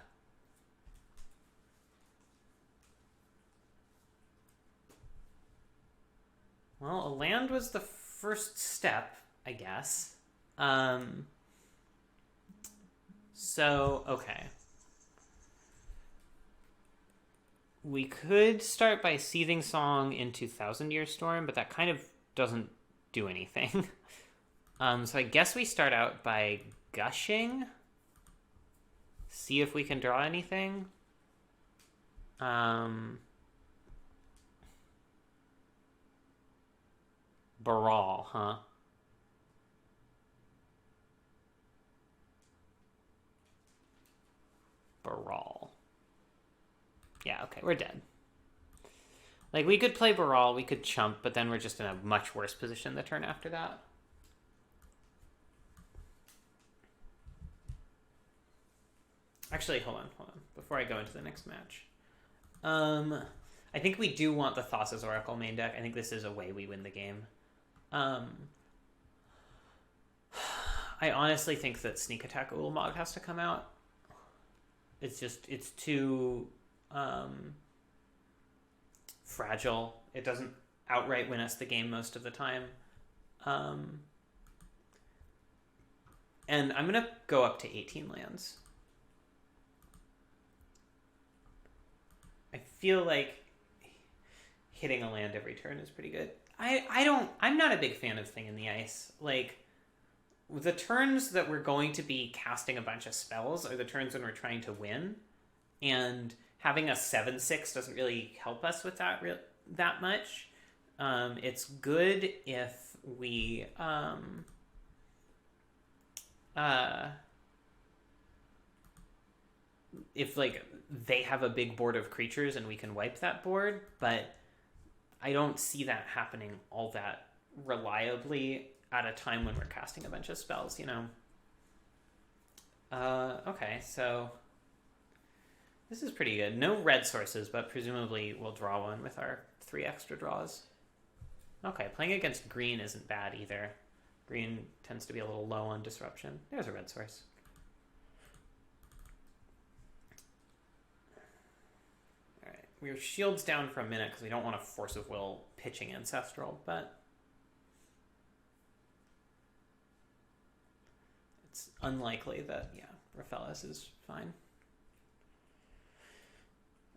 Speaker 1: Well, a land was the first step, I guess. So, okay. We could start by Seething Song into Thousand Year Storm, but that kind of doesn't do anything. So I guess we start out by Gushing. See if we can draw anything. Baral, huh? Baral. Yeah, okay, we're dead. Like, we could play Baral, we could chump, but then we're just in a much worse position the turn after that. Actually, hold on. Before I go into the next match. I think we do want the Thassa's Oracle main deck. I think this is a way we win the game. I honestly think that Sneak Attack Ulamog has to come out. It's too fragile. It doesn't outright win us the game most of the time. And I'm going to go up to 18 lands. feel like hitting a land every turn is pretty good. I'm not a big fan of Thing in the Ice. Like, the turns that we're going to be casting a bunch of spells are the turns when we're trying to win, and having a 7/6 doesn't really help us with that much. It's good if we if like they have a big board of creatures and we can wipe that board, but I don't see that happening all that reliably at a time when we're casting a bunch of spells, you know. Okay, so this is pretty good. No red sources, but presumably we'll draw one with our 3 extra draws. Okay, playing against green isn't bad either. Green tends to be a little low on disruption. There's a red source. Alright, we're shields down for a minute because we don't want a Force of Will pitching Ancestral, but it's unlikely that, yeah, Raphaelis is fine.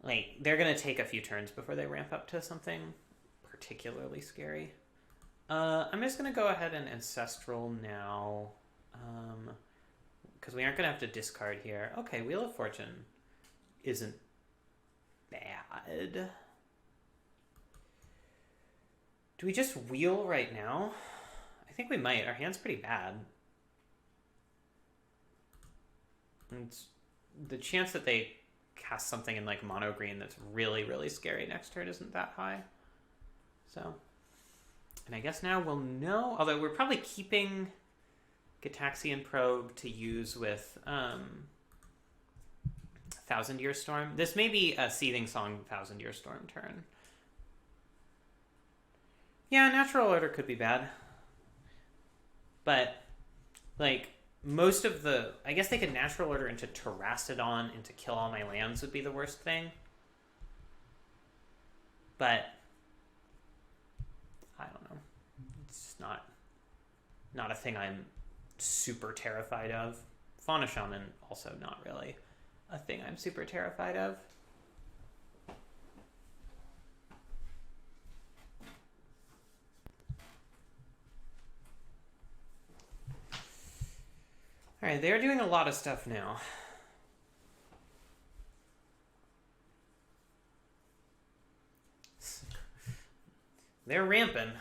Speaker 1: Like, they're going to take a few turns before they ramp up to something particularly scary. I'm just going to go ahead and Ancestral now, because we aren't going to have to discard here. Okay, Wheel of Fortune isn't bad. Do we just wheel right now? I think we might. Our hand's pretty bad. And the chance that they cast something in like mono green that's really, really scary next turn isn't that high. So, and I guess now we'll know, although we're probably keeping Gitaxian Probe to use with Thousand Year Storm. This may be a Seething Song Thousand Year Storm turn. Yeah, Natural Order could be bad. But, like, most of the... I guess they could Natural Order into Terastodon into Kill All My Lands would be the worst thing. But I don't know. It's just not a thing I'm super terrified of. Fauna Shaman, also not really a thing I'm super terrified of. Alright, they're doing a lot of stuff now. They're ramping.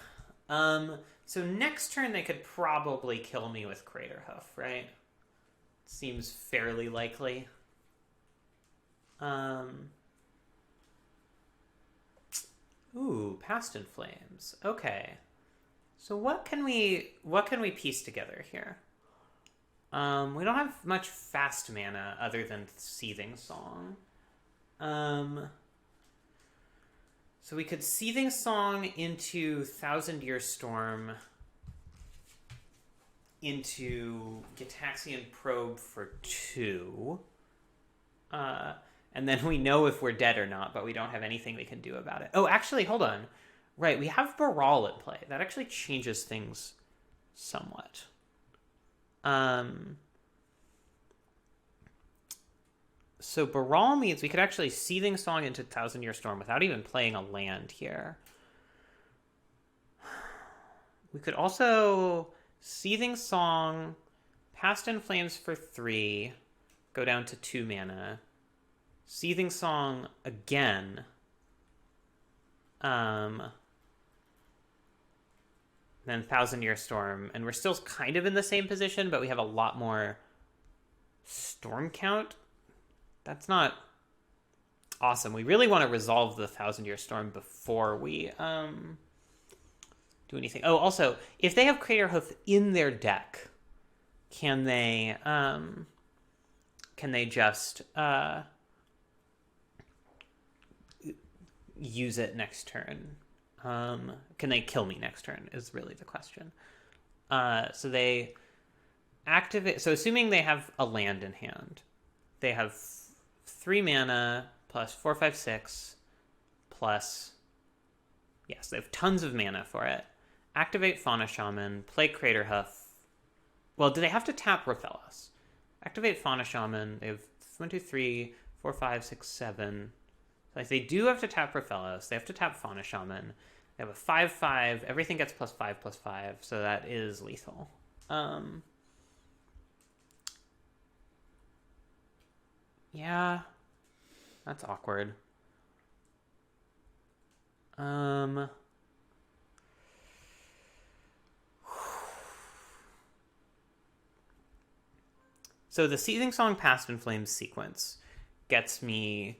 Speaker 1: So next turn they could probably kill me with Craterhoof, right? Seems fairly likely. Ooh, Past in Flames. Okay. So what can we piece together here? We don't have much fast mana other than Seething Song. So we could Seething Song into Thousand Year Storm into Gitaxian Probe for 2. And then we know if we're dead or not, but we don't have anything we can do about it. Oh, actually, hold on. Right, we have Baral at play. That actually changes things somewhat. So Baral means we could actually Seething Song into Thousand Year Storm without even playing a land here. We could also Seething Song, Past in Flames for 3, go down to 2 mana. Seething Song again. Then Thousand Year Storm, and we're still kind of in the same position, but we have a lot more storm count. That's not awesome. We really want to resolve the Thousand Year Storm before we do anything. Oh, also, if they have Craterhoof in their deck, can they just use it next turn? Can they kill me next turn is really the question. So they activate. So assuming they have a land in hand, they have 3 mana plus 4, 5, 6 plus. Yes, they have tons of mana for it. Activate Fauna Shaman, play Craterhoof. Well, do they have to tap Raphaelis? Activate Fauna Shaman. They have 1, 2, 3, 4, 5, 6, 7. So like they do have to tap Raphelos. They have to tap Fauna Shaman. They have a 5/5. Everything gets +5/+5, so that is lethal. Yeah, that's awkward. So the Seething Song Past in Flames sequence gets me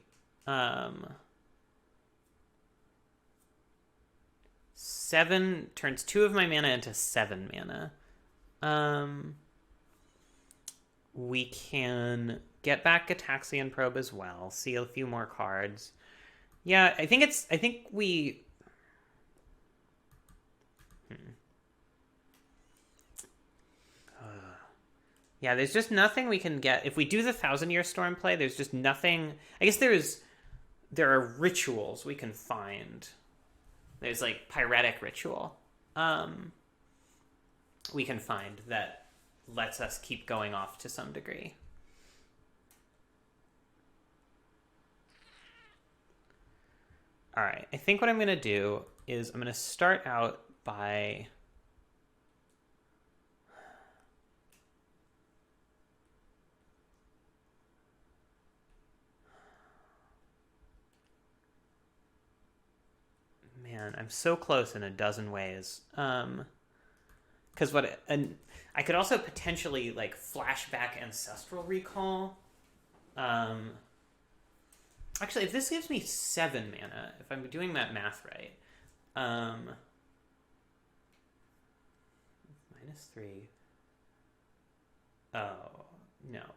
Speaker 1: 7, turns 2 of my mana into 7 mana. We can get back Gataxian Probe as well, see a few more cards. Yeah, I think we yeah, there's just nothing we can get. If we do the Thousand Year Storm play, there's just nothing. I guess there are rituals we can find. There's like Pyretic Ritual we can find that lets us keep going off to some degree. All right, I think what I'm going to do is I'm going to start out by... Man, I'm so close in a dozen ways. Because I could also potentially like flashback Ancestral Recall. Actually, if this gives me 7 mana, if I'm doing that math right, -3. Oh no,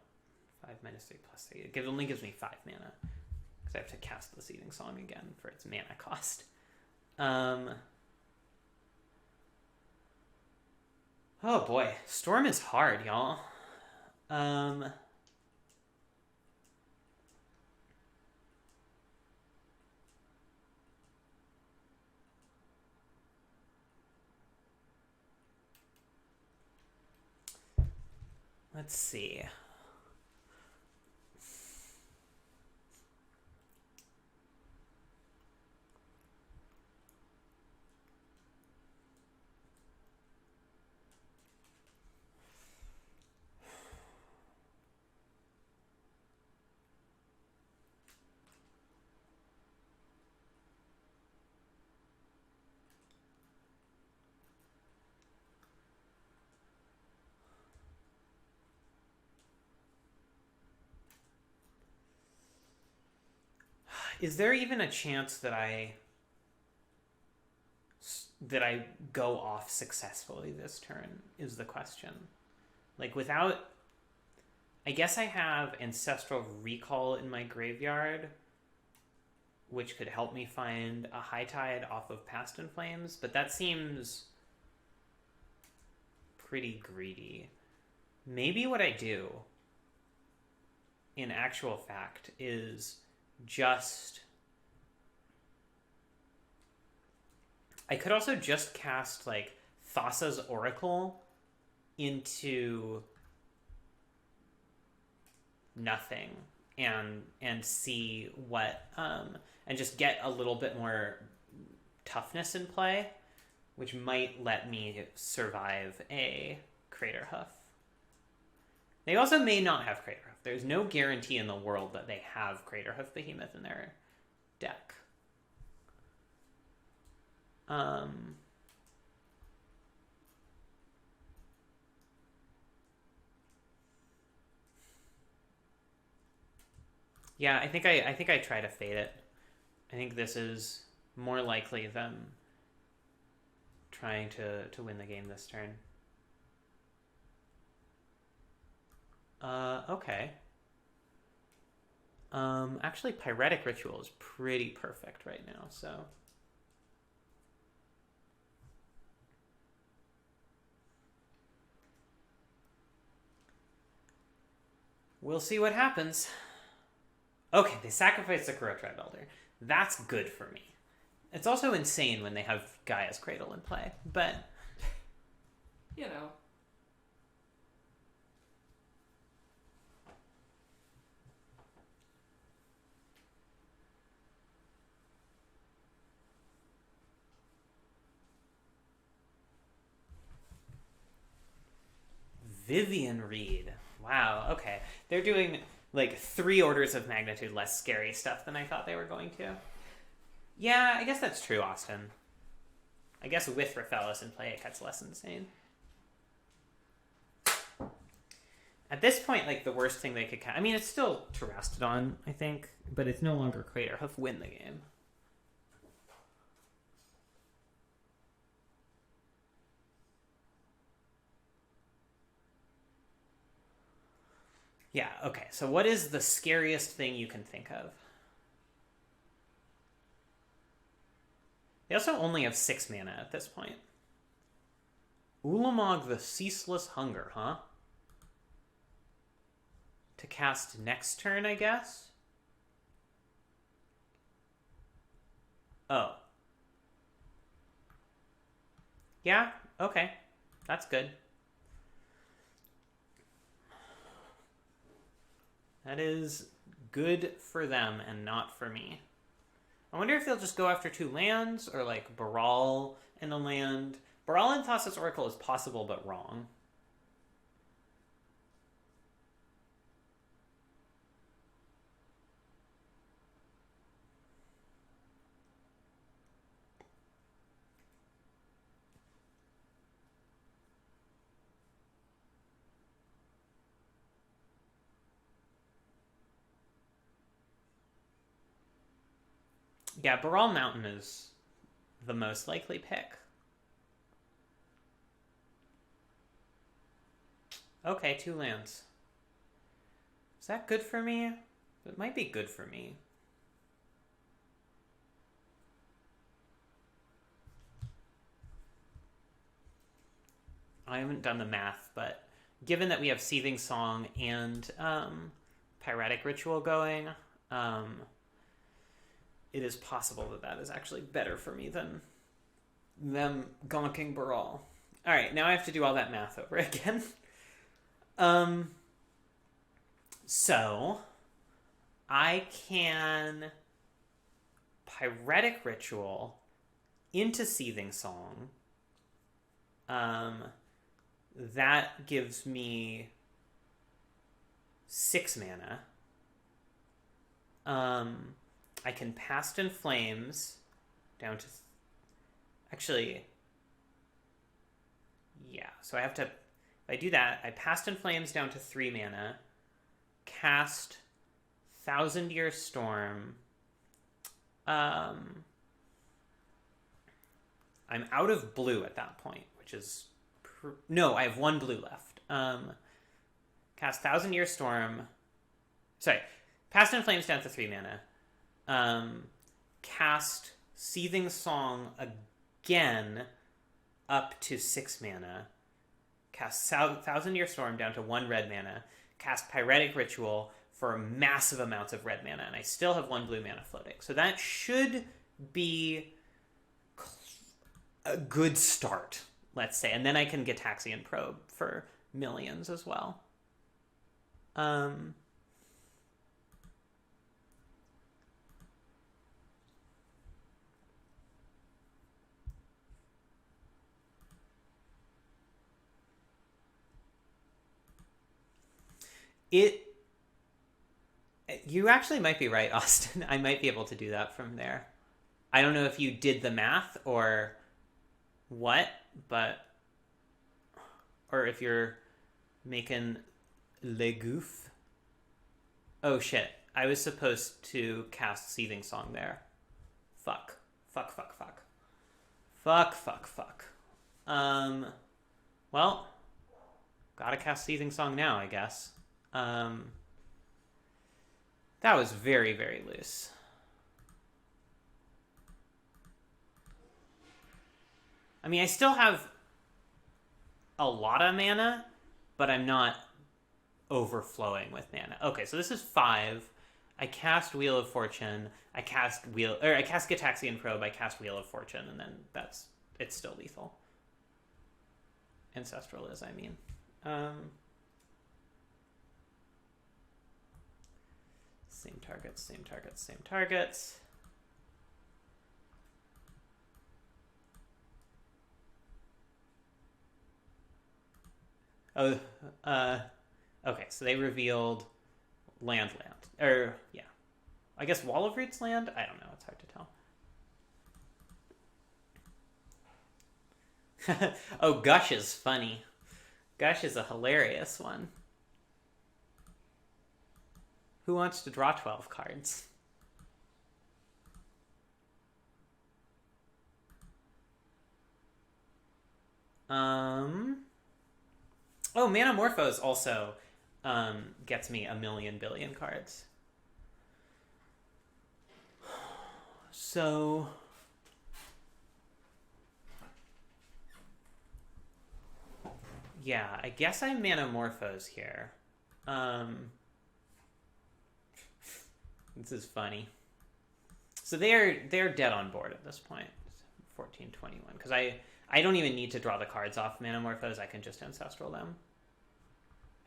Speaker 1: 5 - 3 + 3. It only gives me 5 mana because I have to cast the Seething Song again for its mana cost. Oh boy, Storm is hard, y'all. Let's see. Is there even a chance that I go off successfully this turn is the question. Like without... I guess I have Ancestral Recall in my graveyard, which could help me find a High Tide off of Past in Flames, but that seems pretty greedy. Maybe what I do, in actual fact, is just... I could also just cast, like, Thassa's Oracle into nothing and see what... and just get a little bit more toughness in play, which might let me survive a Craterhoof. They also may not have Craterhoof. There's no guarantee in the world that they have Craterhoof Behemoth in their deck. Yeah, I think I try to fade it. I think this is more likely than trying to win the game this turn. Okay. Actually, Pyretic Ritual is pretty perfect right now, so... We'll see what happens. Okay, they sacrificed the Kuro Tribe Elder. That's good for me. It's also insane when they have Gaia's Cradle in play, but...
Speaker 2: You know.
Speaker 1: Vivian Reed. Wow, okay. They're doing like 3 orders of magnitude less scary stuff than I thought they were going to. Yeah, I guess that's true, Austin. I guess with Raphaelis in play, it gets less insane. At this point, like, the worst thing they could... I mean, it's still Terastodon, I think, but it's no longer Craterhoof win the game. Yeah, okay. So what is the scariest thing you can think of? They also only have 6 mana at this point. Ulamog the Ceaseless Hunger, huh? To cast next turn, I guess? Oh. Yeah, okay. That's good. That is good for them and not for me. I wonder if they'll just go after 2 lands, or like Baral and a land. Baral and Thassa's Oracle is possible, but wrong. Yeah, Baral Mountain is the most likely pick. Okay, 2 lands. Is that good for me? It might be good for me. I haven't done the math, but given that we have Seething Song and Pyretic Ritual going, it is possible that that is actually better for me than them gonking Baral. Alright, now I have to do all that math over again. So, I can Pyretic Ritual into Seething Song. That gives me 6 mana. I can Past in Flames down to... Actually... Yeah, so I have to... If I do that, I Past in Flames down to 3 mana, cast Thousand Year Storm. I'm out of blue at that point, which is... No, I have 1 blue left. Cast Thousand Year Storm. Sorry, Past in Flames down to 3 mana. Cast Seething Song again up to 6 mana. Cast Thousand Year Storm down to 1 red mana. Cast Pyretic Ritual for massive amounts of red mana, and I still have 1 blue mana floating. So that should be a good start, let's say. And then I can Gitaxian Probe for millions as well. You actually might be right, Austin. I might be able to do that from there. I don't know if you did the math or what, but... Or if you're making le goof. Oh, shit. I was supposed to cast Seething Song there. Fuck. Well, gotta cast Seething Song now, I guess. That was very, very loose. I mean, I still have a lot of mana, but I'm not overflowing with mana. Okay, so this is 5. I cast Wheel of Fortune. I cast Gitaxian Probe. I cast Wheel of Fortune, and then it's still lethal. Ancestral is, I mean. Same targets. Oh, okay, so they revealed land. Or, yeah. I guess Wall of Roots land? I don't know, it's hard to tell. Oh, Gush is funny. Gush is a hilarious one. Who wants to draw 12 cards? Oh, Manamorphose also gets me a million billion cards. So yeah, I guess I Manamorphose here. This is funny. So they're dead on board at this point. 1421. Because I don't even need to draw the cards off Manamorphose. I can just Ancestral them.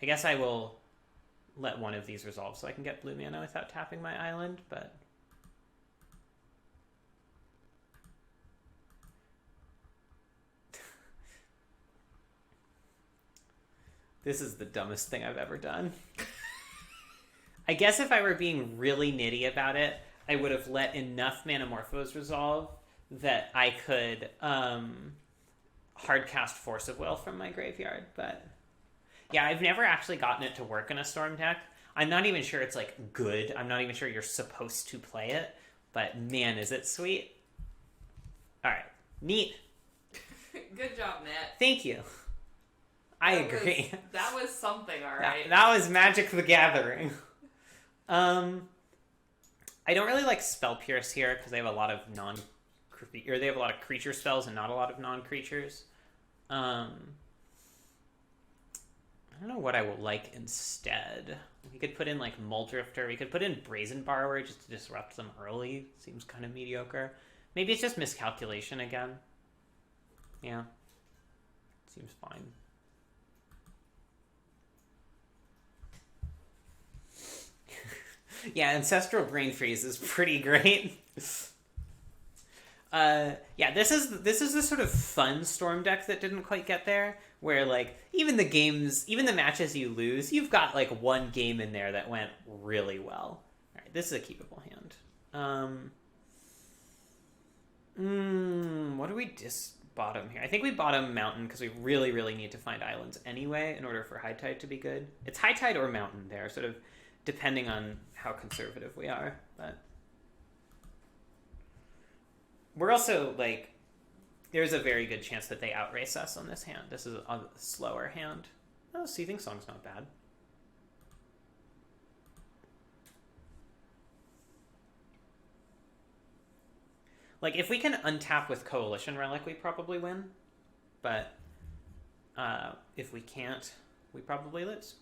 Speaker 1: I guess I will let one of these resolve so I can get blue mana without tapping my island, but... This is the dumbest thing I've ever done. I guess if I were being really nitty about it, I would have let enough Manamorphose resolve that I could hardcast Force of Will from my graveyard, but... Yeah, I've never actually gotten it to work in a Storm deck. I'm not even sure it's, like, good. I'm not even sure you're supposed to play it, but man, is it sweet. Alright, neat.
Speaker 2: Good job, Matt.
Speaker 1: Thank you. I agree.
Speaker 2: That was something, alright.
Speaker 1: That was Magic the Gathering. I don't really like Spell Pierce here because they have a lot of they have a lot of creature spells and not a lot of non-creatures. I don't know what I will like instead. We could put in like Muldrifter. We could put in Brazen Borrower just to disrupt them early. Seems kind of mediocre. Maybe it's just miscalculation again. Yeah. Seems fine. Yeah, Ancestral Brain Freeze is pretty great. Yeah, this is the sort of fun Storm deck that didn't quite get there, where like even the matches you lose, you've got like one game in there that went really well. All right, this is a keepable hand. What do we bottom here? I think we bottom Mountain because we really, really need to find islands anyway in order for High Tide to be good. It's High Tide or Mountain there, sort of depending on how conservative we are, but we're also like, there's a very good chance that they outrace us on this hand. This is a slower hand. Oh, Seething Song's not bad. Like, if we can untap with Coalition Relic, we probably win. But if we can't, we probably lose.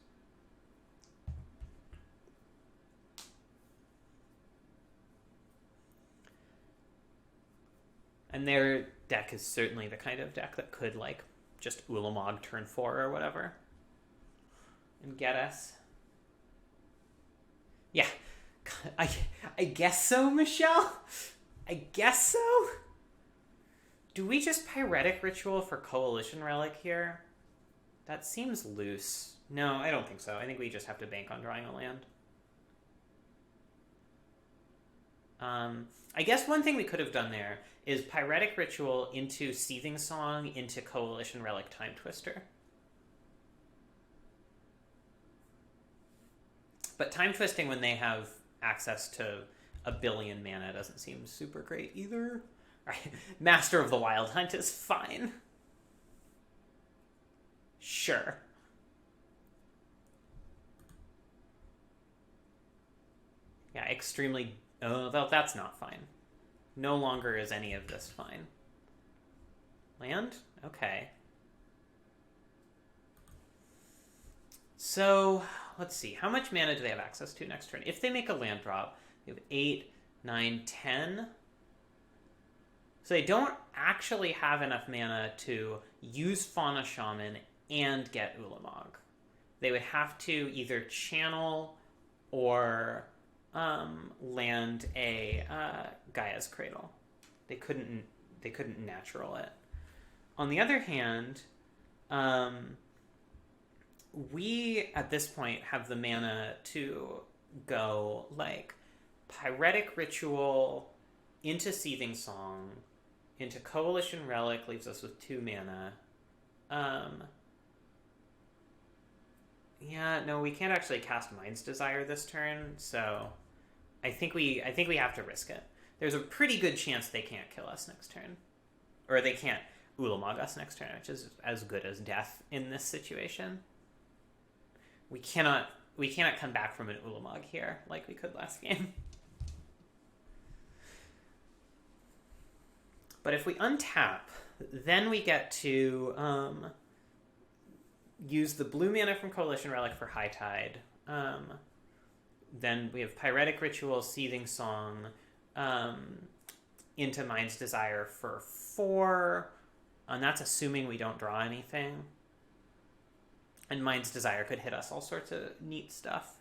Speaker 1: And their deck is certainly the kind of deck that could, like, just Ulamog turn 4 or whatever. And get us. Yeah. I guess so, Michelle? I guess so? Do we just Pyretic Ritual for Coalition Relic here? That seems loose. No, I don't think so. I think we just have to bank on drawing a land. I guess one thing we could have done there is Pyretic Ritual into Seething Song into Coalition Relic Time Twister. But Time Twisting when they have access to a billion mana doesn't seem super great either. Right. Master of the Wild Hunt is fine. Sure. Yeah, extremely... Oh, that's not fine. No longer is any of this fine. Land? Okay. So, let's see. How much mana do they have access to next turn? If they make a land drop, they have 8, 9, 10. So they don't actually have enough mana to use Fauna Shaman and get Ulamog. They would have to either channel or land a Gaia's Cradle. They couldn't natural it. On the other hand, we at this point have the mana to go like Pyretic Ritual into Seething Song into Coalition Relic, leaves us with 2 mana. Yeah, no, we can't actually cast Mind's Desire this turn, so I think we have to risk it. There's a pretty good chance they can't kill us next turn, or they can't Ulamog us next turn, which is as good as death in this situation. We cannot come back from an Ulamog here like we could last game. But if we untap, then we get to use the blue mana from Coalition Relic for High Tide. Then we have Pyretic Ritual, Seething Song, into Mind's Desire for 4. And that's assuming we don't draw anything. And Mind's Desire could hit us all sorts of neat stuff.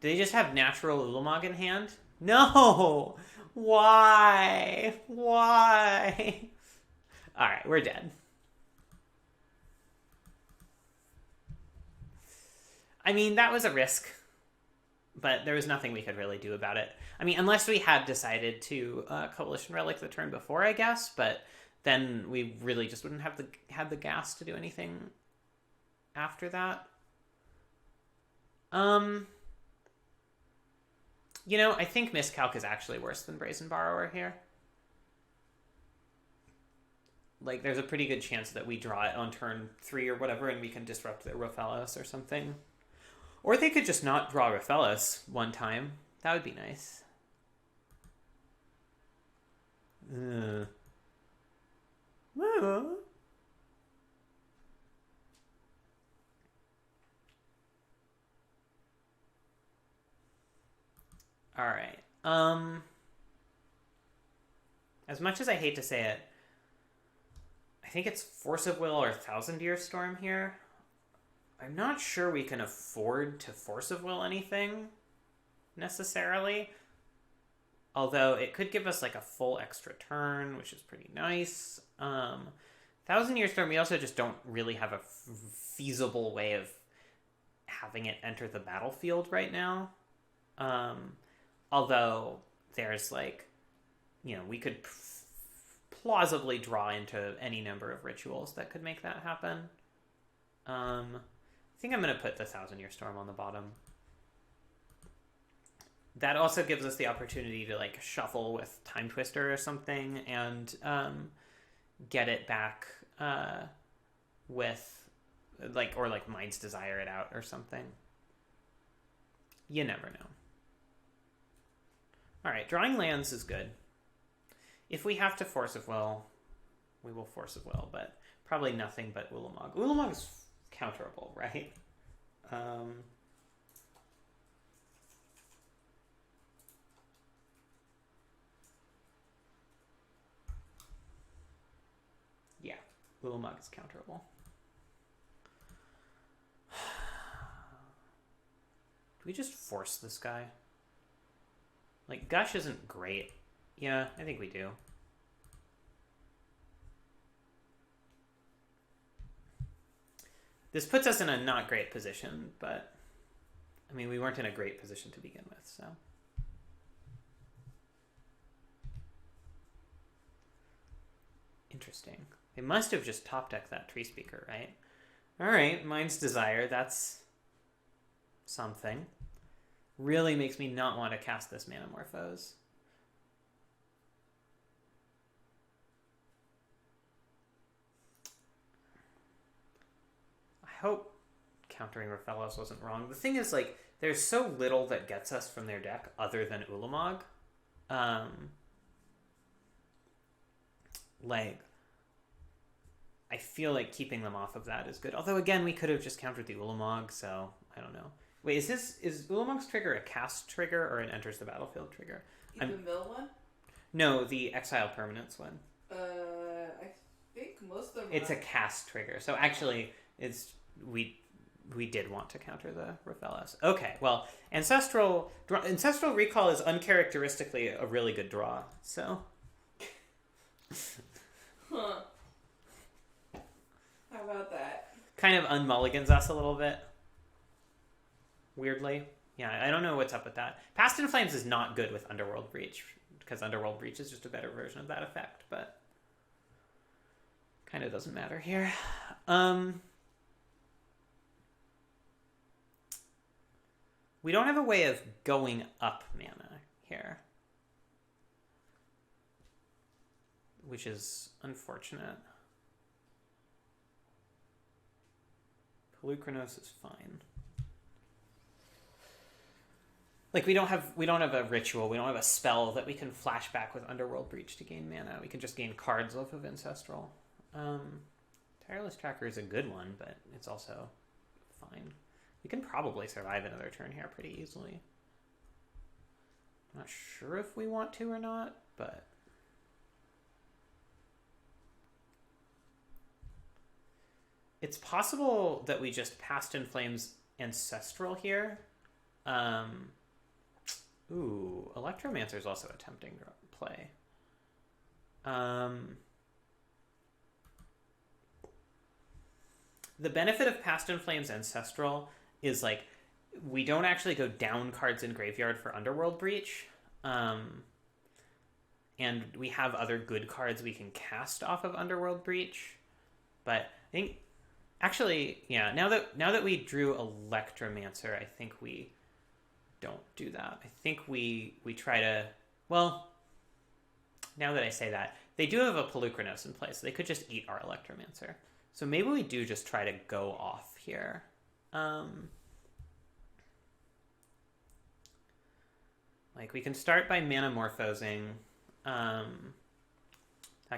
Speaker 1: Do they just have natural Ulamog in hand? No! Why? Why? Alright, we're dead. I mean, that was a risk. But there was nothing we could really do about it. I mean, unless we had decided to Coalition Relic the turn before, I guess. But then we really just wouldn't have the gas to do anything after that. You know, I think Miscalc is actually worse than Brazen Borrower here. Like, there's a pretty good chance that we draw it on turn 3 or whatever, and we can disrupt their Rofellos or something. Or they could just not draw Rofellos one time. That would be nice. Alright. As much as I hate to say it, I think it's Force of Will or Thousand Year Storm here. I'm not sure we can afford to Force of Will anything, necessarily. Although it could give us like a full extra turn, which is pretty nice. Thousand Year Storm, we also just don't really have a feasible way of having it enter the battlefield right now. Although there's like, you know, we could plausibly draw into any number of rituals that could make that happen. I think I'm going to put the Thousand Year Storm on the bottom. That also gives us the opportunity to like shuffle with Time Twister or something and get it back with like, or like Mind's Desire it out or something. You never know. All right, drawing lands is good. If we have to Force of Will, we will Force of Will, but probably nothing but Ulamog. Ulamog is counterable, right? Yeah, Ulamog is counterable. Do we just force this guy? Like, Gush isn't great. Yeah, I think we do. This puts us in a not great position, but I mean, we weren't in a great position to begin with, so. Interesting. They must have just top decked that Tree Speaker, right? Alright, Mind's Desire, that's something. Really makes me not want to cast this Manamorphose. I hope countering Rofellos wasn't wrong. The thing is, like, there's so little that gets us from their deck other than Ulamog. Like, I feel like keeping them off of that is good. Although, again, we could have just countered the Ulamog, so I don't know. Wait, is Ulamog's trigger a cast trigger or an enters the battlefield trigger?
Speaker 2: The mill one?
Speaker 1: No, the exile permanence one.
Speaker 2: I think most of them.
Speaker 1: It's a cast trigger. So actually, it's we did want to counter the Rofellos. Okay, well, Ancestral Recall is uncharacteristically a really good draw. So.
Speaker 2: Huh.
Speaker 1: kind of unmulligans us a little bit. Weirdly. Yeah, I don't know what's up with that. Past in Flames is not good with Underworld Breach, because Underworld Breach is just a better version of that effect, but kind of doesn't matter here. We don't have a way of going up mana here, which is unfortunate. Polukranos is fine. Like we don't have a ritual, we don't have a spell that we can flash back with Underworld Breach to gain mana. We can just gain cards off of Ancestral. Tireless Tracker is a good one, but it's also fine. We can probably survive another turn here pretty easily. I'm not sure if we want to or not, but it's possible that we just Past in Flames Ancestral here. Ooh, Electromancer is also a tempting play. The benefit of Past in Flames Ancestral is like we don't actually go down cards in graveyard for Underworld Breach. And we have other good cards we can cast off of Underworld Breach. But I think actually, yeah, now that we drew Electromancer, I think we don't do that. I think we try to, well, now that I say that, they do have a Polukranos in place, so they could just eat our Electromancer. So maybe we do just try to go off here. Like we can start by Manamorphosing. That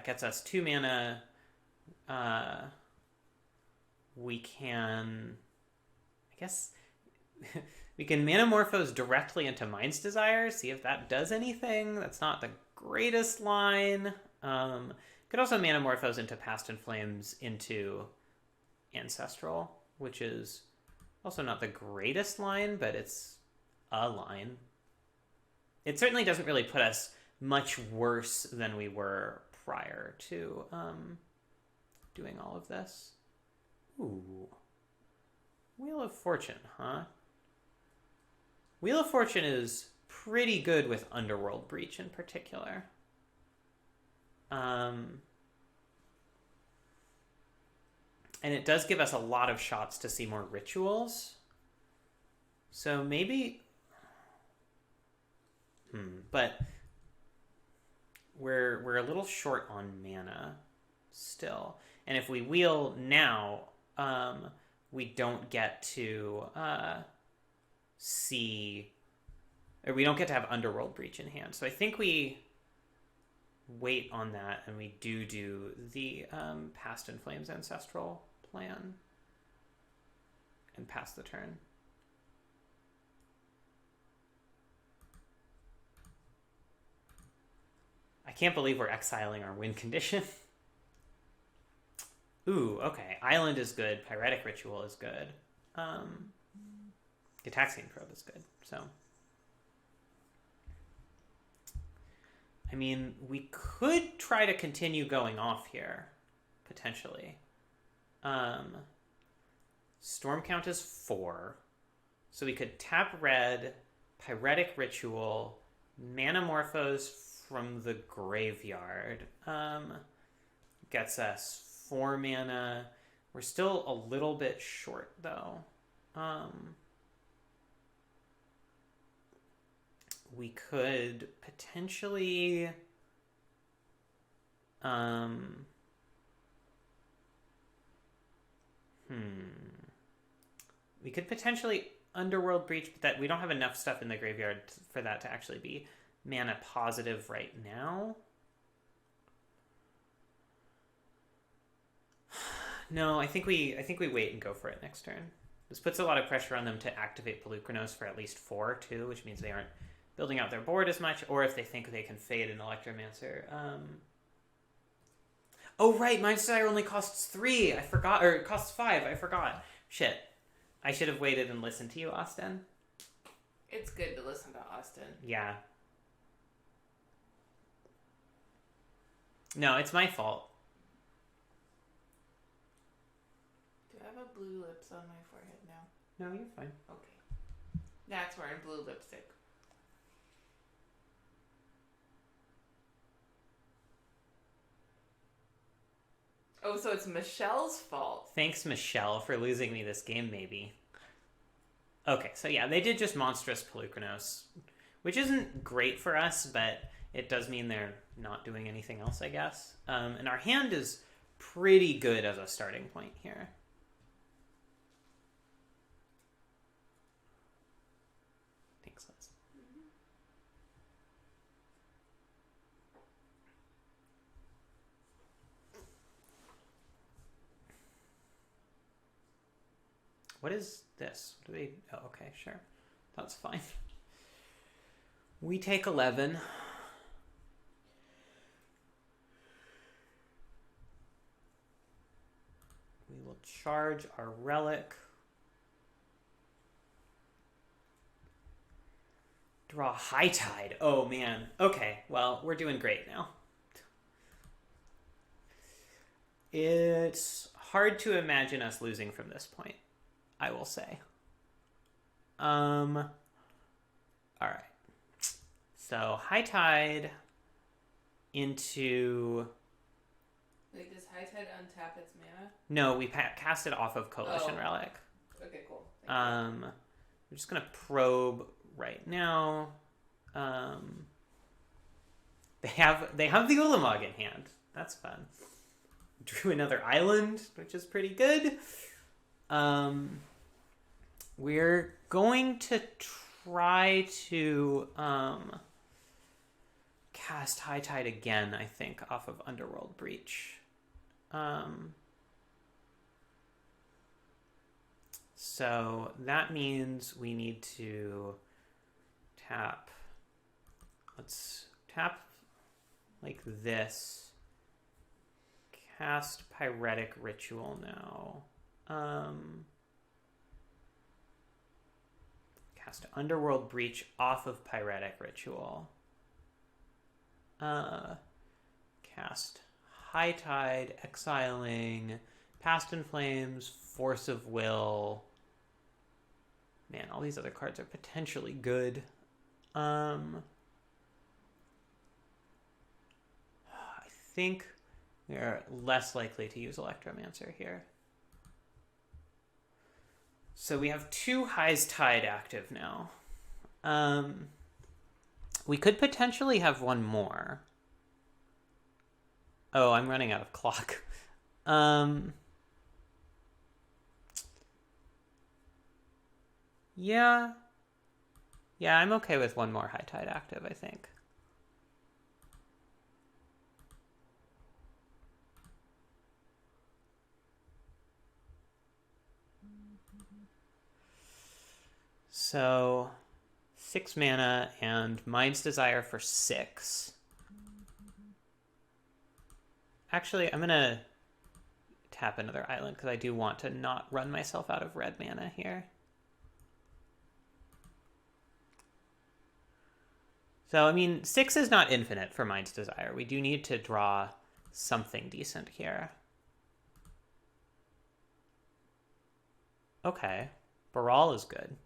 Speaker 1: gets us 2 mana. We can, I guess, we can Manamorphose directly into Mind's Desire, see if that does anything. That's not the greatest line. Could also Manamorphose into Past in Flames into Ancestral, which is also not the greatest line, but it's a line. It certainly doesn't really put us much worse than we were prior to doing all of this. Ooh. Wheel of Fortune, huh? Wheel of Fortune is pretty good with Underworld Breach in particular. And it does give us a lot of shots to see more rituals. So maybe... But we're a little short on mana still. And if we wheel now, we don't get to see... Or we don't get to have Underworld Breach in hand. So I think we wait on that and we do the Past in Flames Ancestral plan and pass the turn. I can't believe we're exiling our win condition. Ooh, okay. Island is good. Pyretic Ritual is good. Gitaxian Probe is good. So, I mean, we could try to continue going off here, potentially. Storm count is 4. So we could tap red, Pyretic Ritual, Manamorphose from the graveyard. Gets us 4 mana. We're still a little bit short, though. We could potentially... We could potentially Underworld Breach, but that we don't have enough stuff in the graveyard for that to actually be mana positive right now. No, I think we wait and go for it next turn. This puts a lot of pressure on them to activate Polukranos for at least 4 too, which means they aren't building out their board as much, or if they think they can fade an Electromancer. Oh right, Mind's Desire only costs 3. I forgot, or it costs 5. I forgot. Shit. I should have waited and listened to you, Austin.
Speaker 2: It's good to listen to Austin.
Speaker 1: Yeah. No, it's my fault.
Speaker 2: Do I I have a blue lips on my forehead now?
Speaker 1: No, you're fine.
Speaker 2: Okay. That's wearing blue lipstick. Oh, so it's Michelle's fault.
Speaker 1: Thanks, Michelle, for losing me this game, maybe. Okay, so yeah, they did just Monstrous Pelucranos, which isn't great for us, but it does mean they're not doing anything else, I guess. And our hand is pretty good as a starting point here. Thanks, Liz. What is this? What do they... Oh, okay, sure. That's fine. We take 11. We will charge our relic. Draw High Tide. Oh, man. Okay, well, we're doing great now. It's hard to imagine us losing from this point, I will say. All right. So High Tide into...
Speaker 2: Like, does High Tide untap its mana?
Speaker 1: No, we cast it off of Coalition Relic.
Speaker 2: Okay, cool. Thank you.
Speaker 1: We're just gonna probe right now. They have the Ulamog in hand. That's fun. Drew another island, which is pretty good. We're going to try to cast High Tide again, I think, off of Underworld Breach. So that means we need to tap. Let's tap like this. Cast Pyretic Ritual now. Cast Underworld Breach off of Pyretic Ritual. Cast High Tide, exiling Past in Flames, Force of Will. Man, all these other cards are potentially good. I think we are less likely to use Electromancer here. So we have 2 High's Tide active now. We could potentially have one more. Oh, I'm running out of clock. Yeah. Yeah, I'm okay with one more High Tide active, I think. So, 6 mana and Mind's Desire for 6. Actually, I'm going to tap another island because I do want to not run myself out of red mana here. So, I mean, 6 is not infinite for Mind's Desire. We do need to draw something decent here. Okay. Baral is good.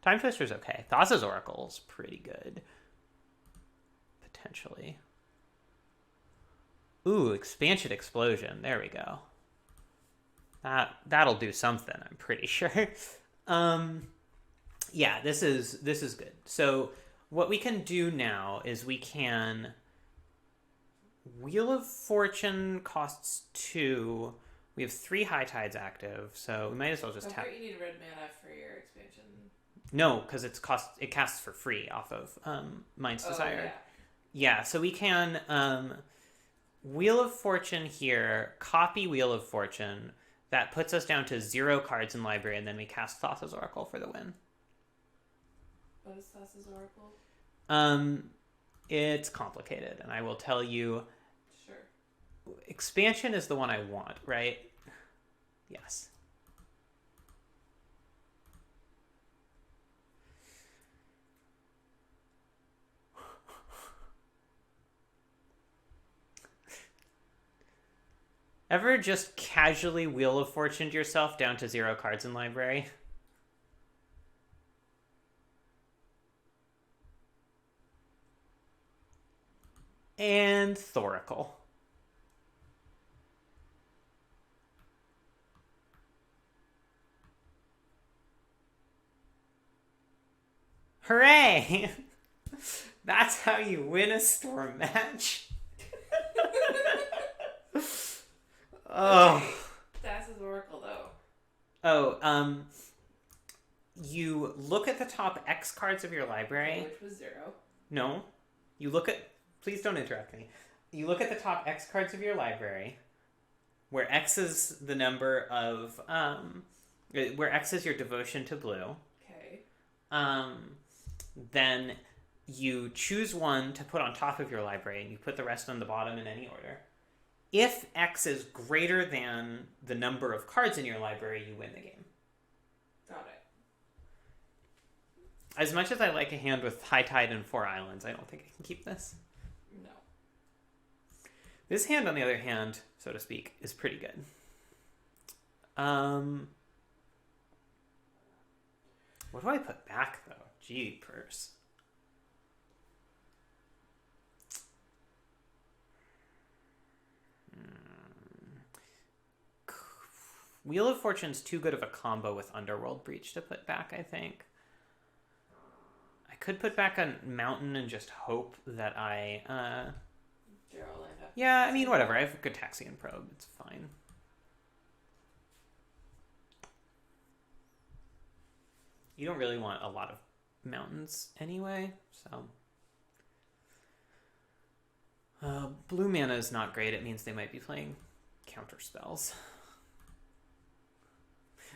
Speaker 1: Time Twister's okay. Thassa's Oracle's pretty good. Potentially. Ooh, Expansion Explosion. There we go. That'll do something, I'm pretty sure. Yeah, this is good. So what we can do now is we can... Wheel of Fortune costs 2. We have 3 High Tides active, so we might as well just tap.
Speaker 2: You need red mana for your expansion.
Speaker 1: No, because it casts for free off of Mind's Desire. Yeah, so we can Wheel of Fortune here, copy Wheel of Fortune. That puts us down to 0 cards in library, and then we cast Thassa's Oracle for the win.
Speaker 2: What is Thassa's Oracle?
Speaker 1: It's complicated, and I will tell you.
Speaker 2: Sure.
Speaker 1: Expansion is the one I want, right? Yes. Ever just casually Wheel of Fortuned yourself down to 0 cards in library? And Thoracle. Hooray! That's how you win a storm match. Oh.
Speaker 2: That's his oracle, though.
Speaker 1: Oh, you look at the top X cards of your library.
Speaker 2: Which was 0.
Speaker 1: No. You look at... Please don't interrupt me. You look at the top X cards of your library, where X is the number of... where X is your devotion to blue.
Speaker 2: Okay.
Speaker 1: Then you choose one to put on top of your library, and you put the rest on the bottom in any order. If X is greater than the number of cards in your library, you win the game.
Speaker 2: Got it.
Speaker 1: As much as I like a hand with High Tide and 4 islands, I don't think I can keep this.
Speaker 2: No.
Speaker 1: This hand, on the other hand, so to speak, is pretty good. What do I put back, though? Jeepers. Wheel of Fortune's too good of a combo with Underworld Breach to put back, I think. I could put back a Mountain and just hope that I... Yeah, I mean, whatever. I have a good Taxian Probe. It's fine. You don't really want a lot of mountains anyway, so... blue mana is not great. It means they might be playing counter spells.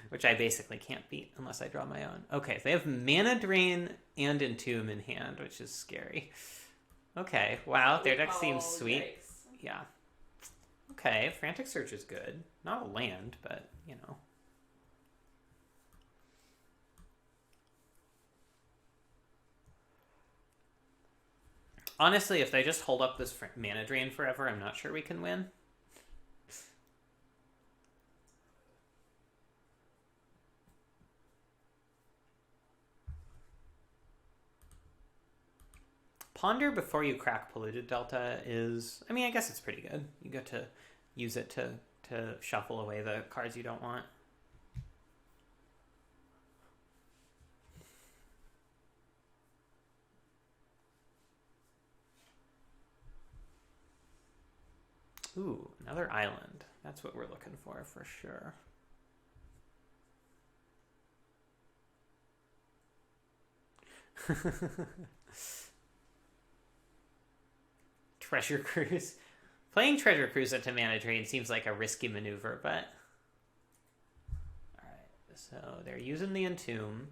Speaker 1: Which I basically can't beat unless I draw my own. Okay, they have Mana Drain and Entomb in hand, which is scary. Okay, wow, their deck seems sweet.
Speaker 2: Yikes.
Speaker 1: Yeah. Okay, Frantic Search is good. Not a land, but, you know. Honestly, if they just hold up this Mana Drain forever, I'm not sure we can win. Ponder before you crack Polluted Delta is... I mean, I guess it's pretty good. You get to use it to shuffle away the cards you don't want. Ooh, another island. That's what we're looking for sure. Treasure Cruise. Playing Treasure Cruise into Mana Drain seems like a risky maneuver, but... Alright, so they're using the Entomb.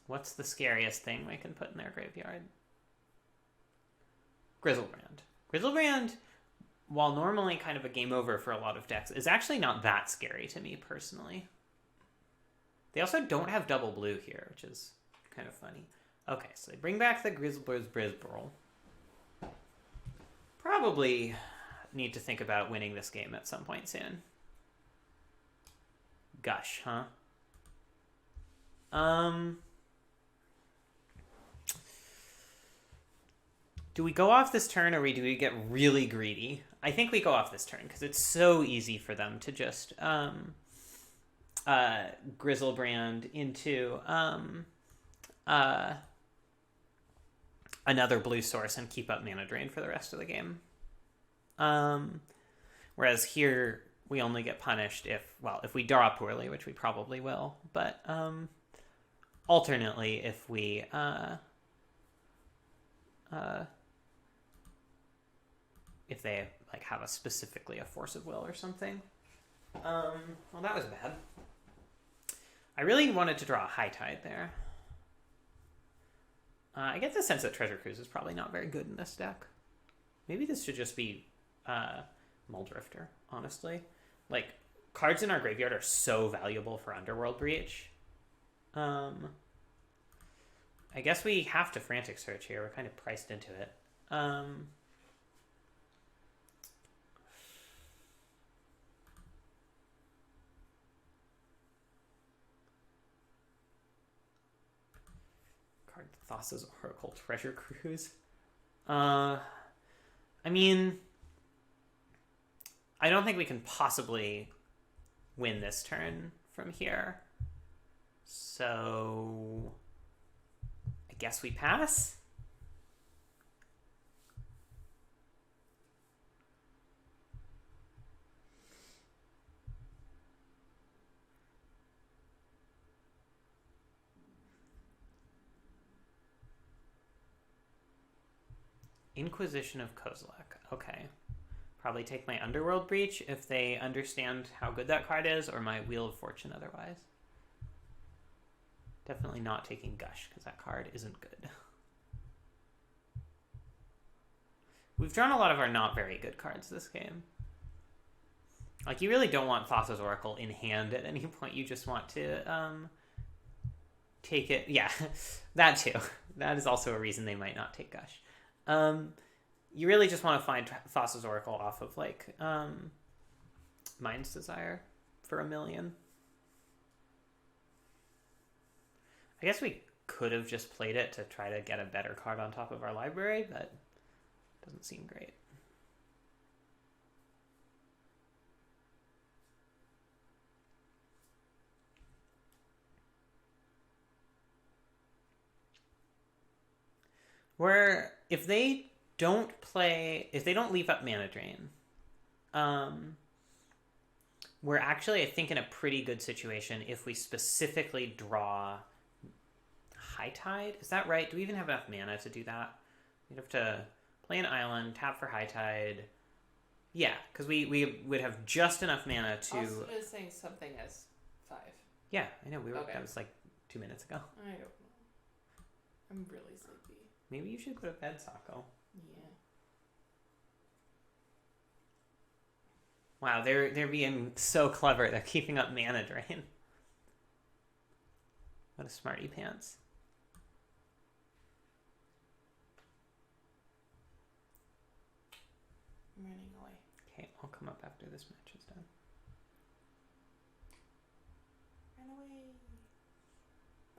Speaker 1: What's the scariest thing they can put in their graveyard? Griselbrand. Griselbrand, while normally kind of a game over for a lot of decks, is actually not that scary to me personally. They also don't have double blue here, which is kind of funny. Okay, so they bring back the Brisbral. Probably need to think about winning this game at some point soon. Gush, huh? Do we go off this turn or do we get really greedy? I think we go off this turn because it's so easy for them to just Griselbrand into another blue source and keep up Mana Drain for the rest of the game. Whereas here we only get punished if we draw poorly, which we probably will, but alternately if we if they like have specifically a Force of Will or something. Well, that was bad. I really wanted to draw a High Tide there. I get the sense that Treasure Cruise is probably not very good in this deck. Maybe this should just be Muldrifter, honestly. Like, cards in our graveyard are so valuable for Underworld Breach. I guess we have to Frantic Search here. We're kind of priced into it. card. Thassa's Oracle Treasure Cruise. I mean, I don't think we can possibly win this turn from here. So I guess we pass. Inquisition of Kozilek. Okay. Probably take my Underworld Breach if they understand how good that card is, or my Wheel of Fortune otherwise. Definitely not taking Gush, because that card isn't good. We've drawn a lot of our not very good cards this game. Like, you really don't want Thassa's Oracle in hand at any point. You just want to take it. Yeah, that too. That is also a reason they might not take Gush. You really just want to find Thassa's Oracle off of, like, Mind's Desire for 1 million. I guess we could have just played it to try to get a better card on top of our library, but it doesn't seem great. Where if they don't leave up Mana Drain, we're actually, I think, in a pretty good situation if we specifically draw High Tide. Is that right? Do we even have enough mana to do that? We'd have to play an island, tap for High Tide. Yeah, because we would have just enough mana to...
Speaker 2: Austin is saying something as 5.
Speaker 1: Yeah, I know.
Speaker 2: Okay.
Speaker 1: That was like 2 minutes ago.
Speaker 2: I don't know. I'm really sleepy.
Speaker 1: Maybe you should go to bed, Sako.
Speaker 2: Yeah.
Speaker 1: Wow, they're being so clever. They're keeping up Mana Drain. What a smarty pants.
Speaker 2: I'm running away.
Speaker 1: Okay, I'll come up after this match is done.
Speaker 2: Run away.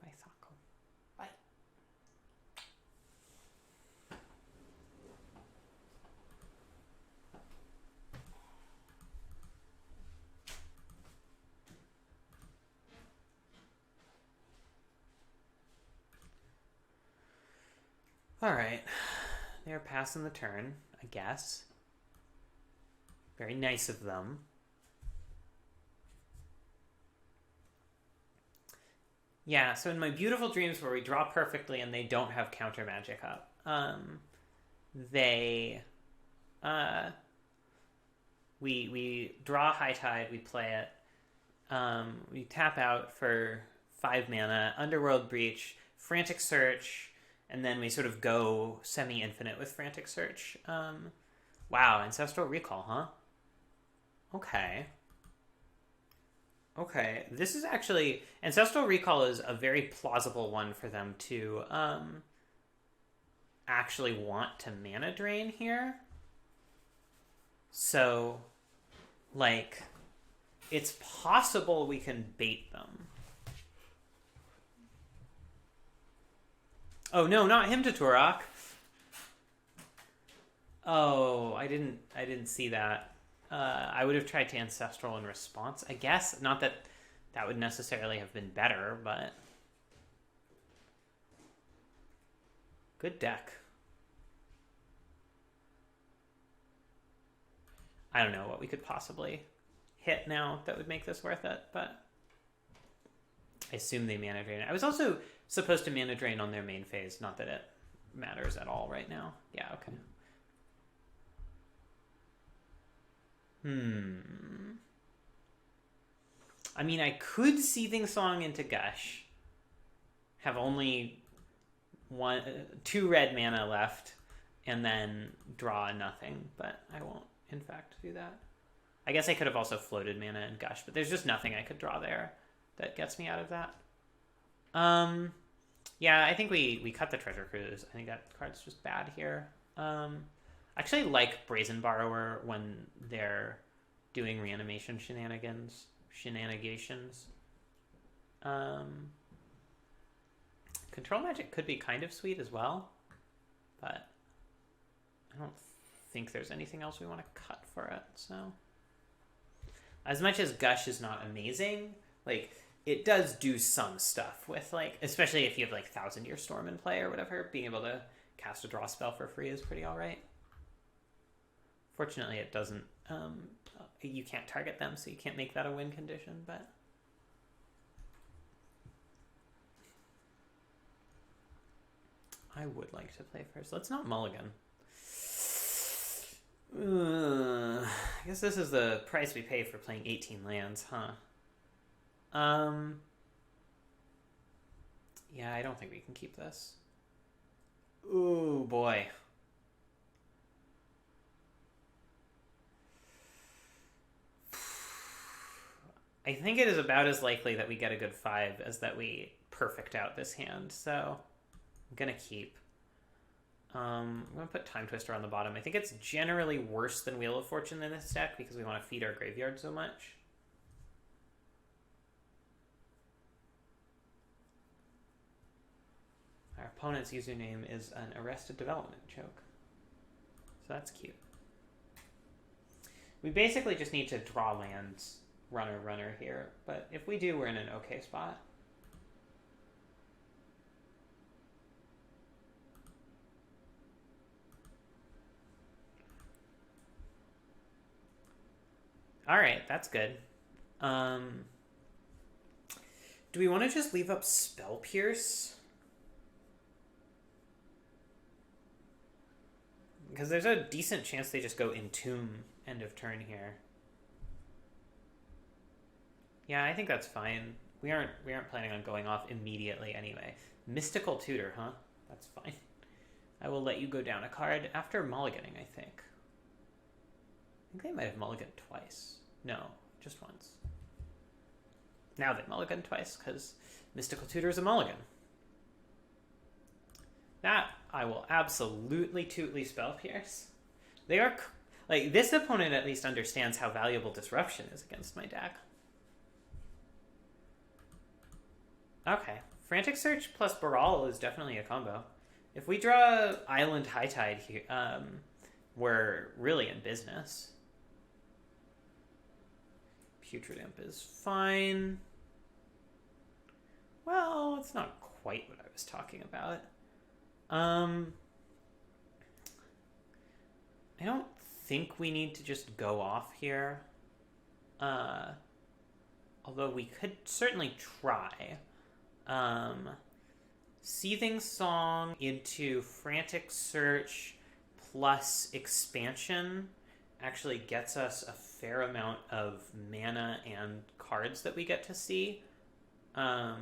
Speaker 1: Bye, Sako.
Speaker 2: Bye.
Speaker 1: All right. They're passing the turn, I guess. Very nice of them. Yeah, so in my beautiful dreams where we draw perfectly and they don't have counter magic up, we draw High Tide, we play it, we tap out for 5 mana, Underworld Breach, Frantic Search, and then we sort of go semi-infinite with Frantic Search. Wow, Ancestral Recall, huh? Okay, this is actually... Ancestral Recall is a very plausible one for them to actually want to Mana Drain here. So, like, it's possible we can bait them. Oh, no, not him to Turok. Oh, I didn't see that. I would have tried to Ancestral in response, I guess. Not that that would necessarily have been better, but... Good deck. I don't know what we could possibly hit now that would make this worth it, but... I assume they Mana Drain. I was also supposed to Mana Drain on their main phase, not that it matters at all right now. Yeah, okay. I mean, I could Seething Song into Gush. Have only 2 red mana left, and then draw nothing, but I won't, in fact, do that. I guess I could have also floated mana in Gush, but there's just nothing I could draw there that gets me out of that. Yeah, I think we cut the Treasure Cruise. I think that card's just bad here. I actually like Brazen Borrower when they're doing reanimation shenanigans. Control Magic could be kind of sweet as well, but I don't think there's anything else we want to cut for it, so. As much as Gush is not amazing, like, it does do some stuff with, like, especially if you have, like, Thousand Year Storm in play or whatever, being able to cast a draw spell for free is pretty alright. Fortunately, it doesn't, you can't target them, so you can't make that a win condition, but... I would like to play first. Let's not mulligan. I guess this is the price we pay for playing 18 lands, huh? Yeah, I don't think we can keep this. Ooh, boy. I think it is about as likely that we get a good 5 as that we perfect out this hand, so I'm gonna keep. I'm gonna put Time Twister on the bottom. I think it's generally worse than Wheel of Fortune in this deck because we want to feed our graveyard so much. Our opponent's username is an Arrested Development joke. So that's cute. We basically just need to draw lands, runner here, but if we do, we're in an okay spot. Alright, that's good. Do we want to just leave up Spell Pierce? Because there's a decent chance they just go Entomb end of turn here. Yeah, I think that's fine. We aren't planning on going off immediately anyway. Mystical Tutor, huh? That's fine. I will let you go down a card after mulliganing, I think. I think they might have mulliganed twice. No, just once. Now they mulliganed twice, because Mystical Tutor is a mulligan. That I will absolutely tootly Spell Pierce. They are... Like, this opponent at least understands how valuable Disruption is against my deck. Okay. Frantic Search plus Baral is definitely a combo. If we draw Island High Tide here, we're really in business. Putrid Imp is fine. Well, it's not quite what I was talking about. I don't think we need to just go off here. Although we could certainly try. Seething Song into Frantic Search plus Expansion actually gets us a fair amount of mana and cards that we get to see. I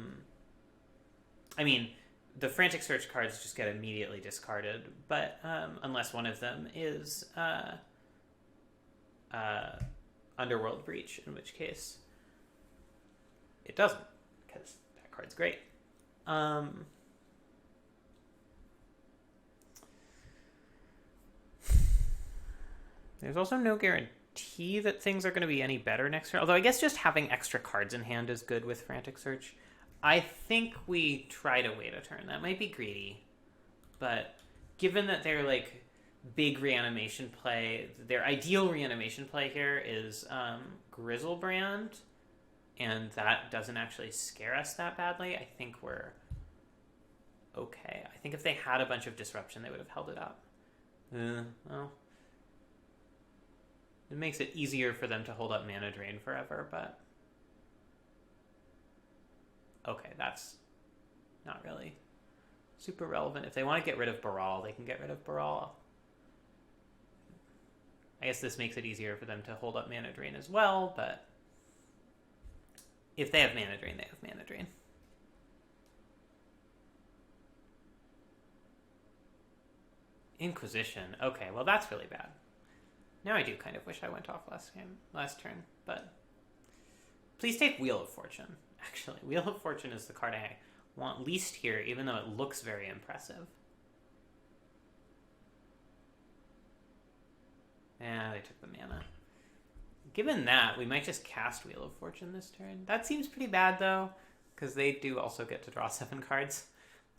Speaker 1: mean, the Frantic Search cards just get immediately discarded, but unless one of them is Underworld Breach, in which case it doesn't, because that card's great. There's also no guarantee that things are going to be any better next turn, although I guess just having extra cards in hand is good with Frantic Search. I think we try to wait a turn. That might be greedy, but given that they're like big reanimation play, their ideal reanimation play here is Grizzlebrand, and that doesn't actually scare us that badly. I think we're okay. I think if they had a bunch of disruption, they would have held it up. Well, it makes it easier for them to hold up Mana Drain forever, but okay, that's not really super relevant. If they want to get rid of Baral, they can get rid of Baral. I guess this makes it easier for them to hold up Mana Drain as well, but if they have Mana Drain, they have Mana Drain. Inquisition. Okay, well that's really bad. Now I do kind of wish I went off last turn, but please take Wheel of Fortune. Actually, Wheel of Fortune is the card I want least here, even though it looks very impressive. Yeah, they took the mana. Given that, we might just cast Wheel of Fortune this turn. That seems pretty bad, though, because they do also get to draw 7 cards.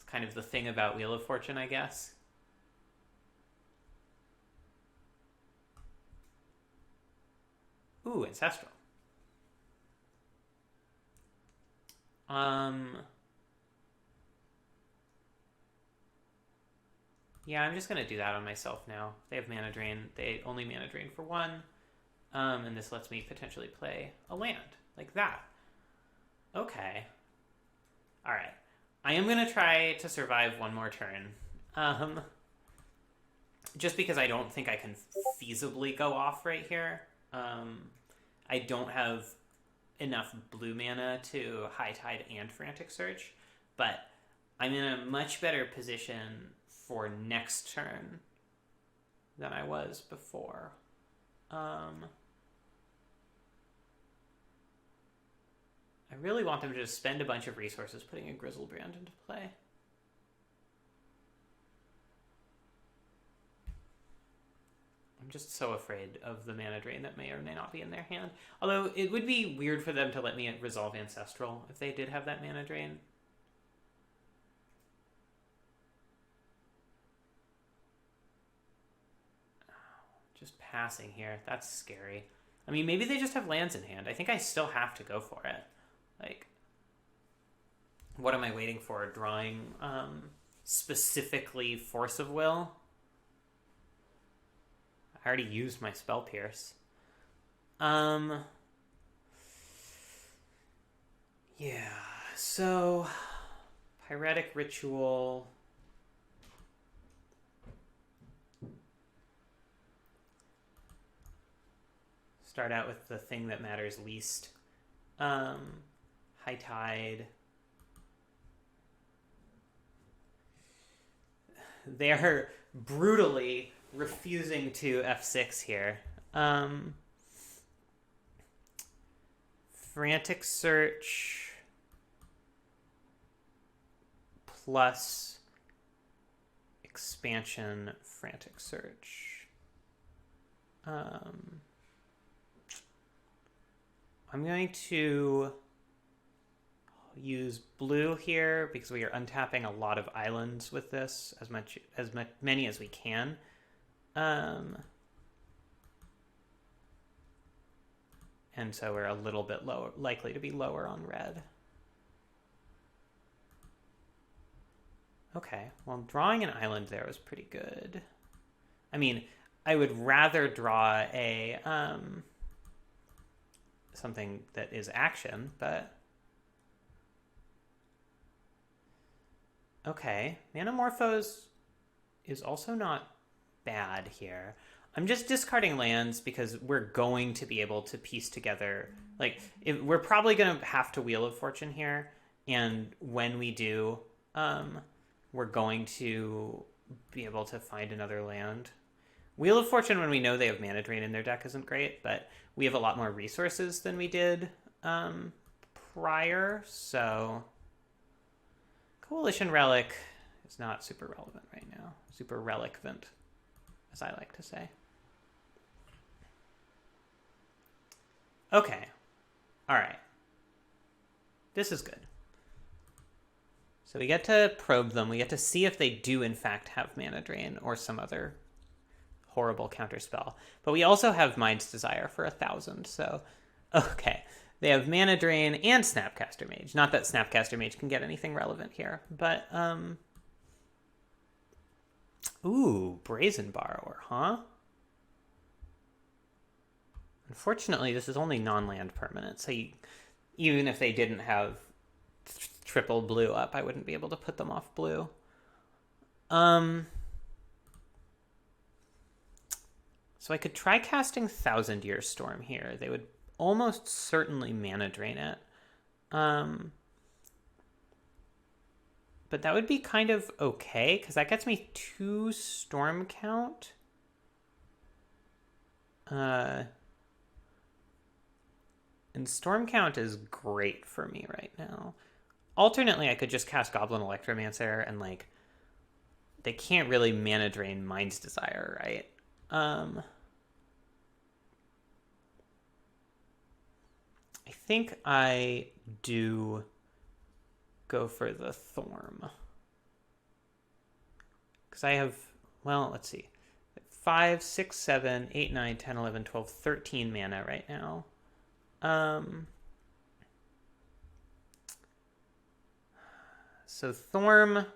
Speaker 1: It's kind of the thing about Wheel of Fortune, I guess. Ooh, Ancestral. Yeah, I'm just gonna do that on myself now. They have Mana Drain. They only Mana Drain for one. And this lets me potentially play a land like that. Okay. All right. I am gonna try to survive one more turn. Just because I don't think I can feasibly go off right here. I don't have enough blue mana to High Tide and Frantic Search, but I'm in a much better position for next turn than I was before. I really want them to just spend a bunch of resources putting a Griselbrand into play. I'm just so afraid of the mana drain that may or may not be in their hand. Although it would be weird for them to let me resolve Ancestral if they did have that mana drain. Just passing here. That's scary. I mean, maybe they just have lands in hand. I think I still have to go for it. Like, what am I waiting for? Drawing specifically Force of Will? I already used my Spell Pierce. Yeah, so Pyretic Ritual. Start out with the thing that matters least. High Tide. They're brutally refusing to F6 here. Frantic Search plus expansion Frantic Search. I'm going to use blue here because we are untapping a lot of islands with this, as many as we can. And so we're a little bit lower, likely to be lower on red. Okay, well, drawing an island there was pretty good. I mean, I would rather draw a something that is action, but okay. Manamorphose is also not bad here. I'm just discarding lands because we're going to be able to piece together, like, we're probably going to have to Wheel of Fortune here, and when we do, we're going to be able to find another land. Wheel of Fortune, when we know they have Mana Drain in their deck, isn't great, but we have a lot more resources than we did prior, so Coalition Relic is not super relevant right now. Super relevant, as I like to say. Okay. All right. This is good. So we get to probe them. We get to see if they do, in fact, have Mana Drain or some other horrible counterspell. But we also have Mind's Desire for 1,000, so okay. They have Mana Drain and Snapcaster Mage. Not that Snapcaster Mage can get anything relevant here, but ooh, Brazen Borrower, huh? Unfortunately, this is only non-land permanent, so even if they didn't have triple blue up, I wouldn't be able to put them off blue. So I could try casting Thousand Year Storm here. They would almost certainly Mana Drain it. But that would be kind of okay, because that gets me 2 Storm Count. And Storm Count is great for me right now. Alternately, I could just cast Goblin Electromancer, and, like, they can't really Mana Drain Mind's Desire, right? I think I do go for the Thorm. Because I have, well, let's see. 5, 6, 7, 8, 9, 10, 11, 12, 13 mana right now. So Thorm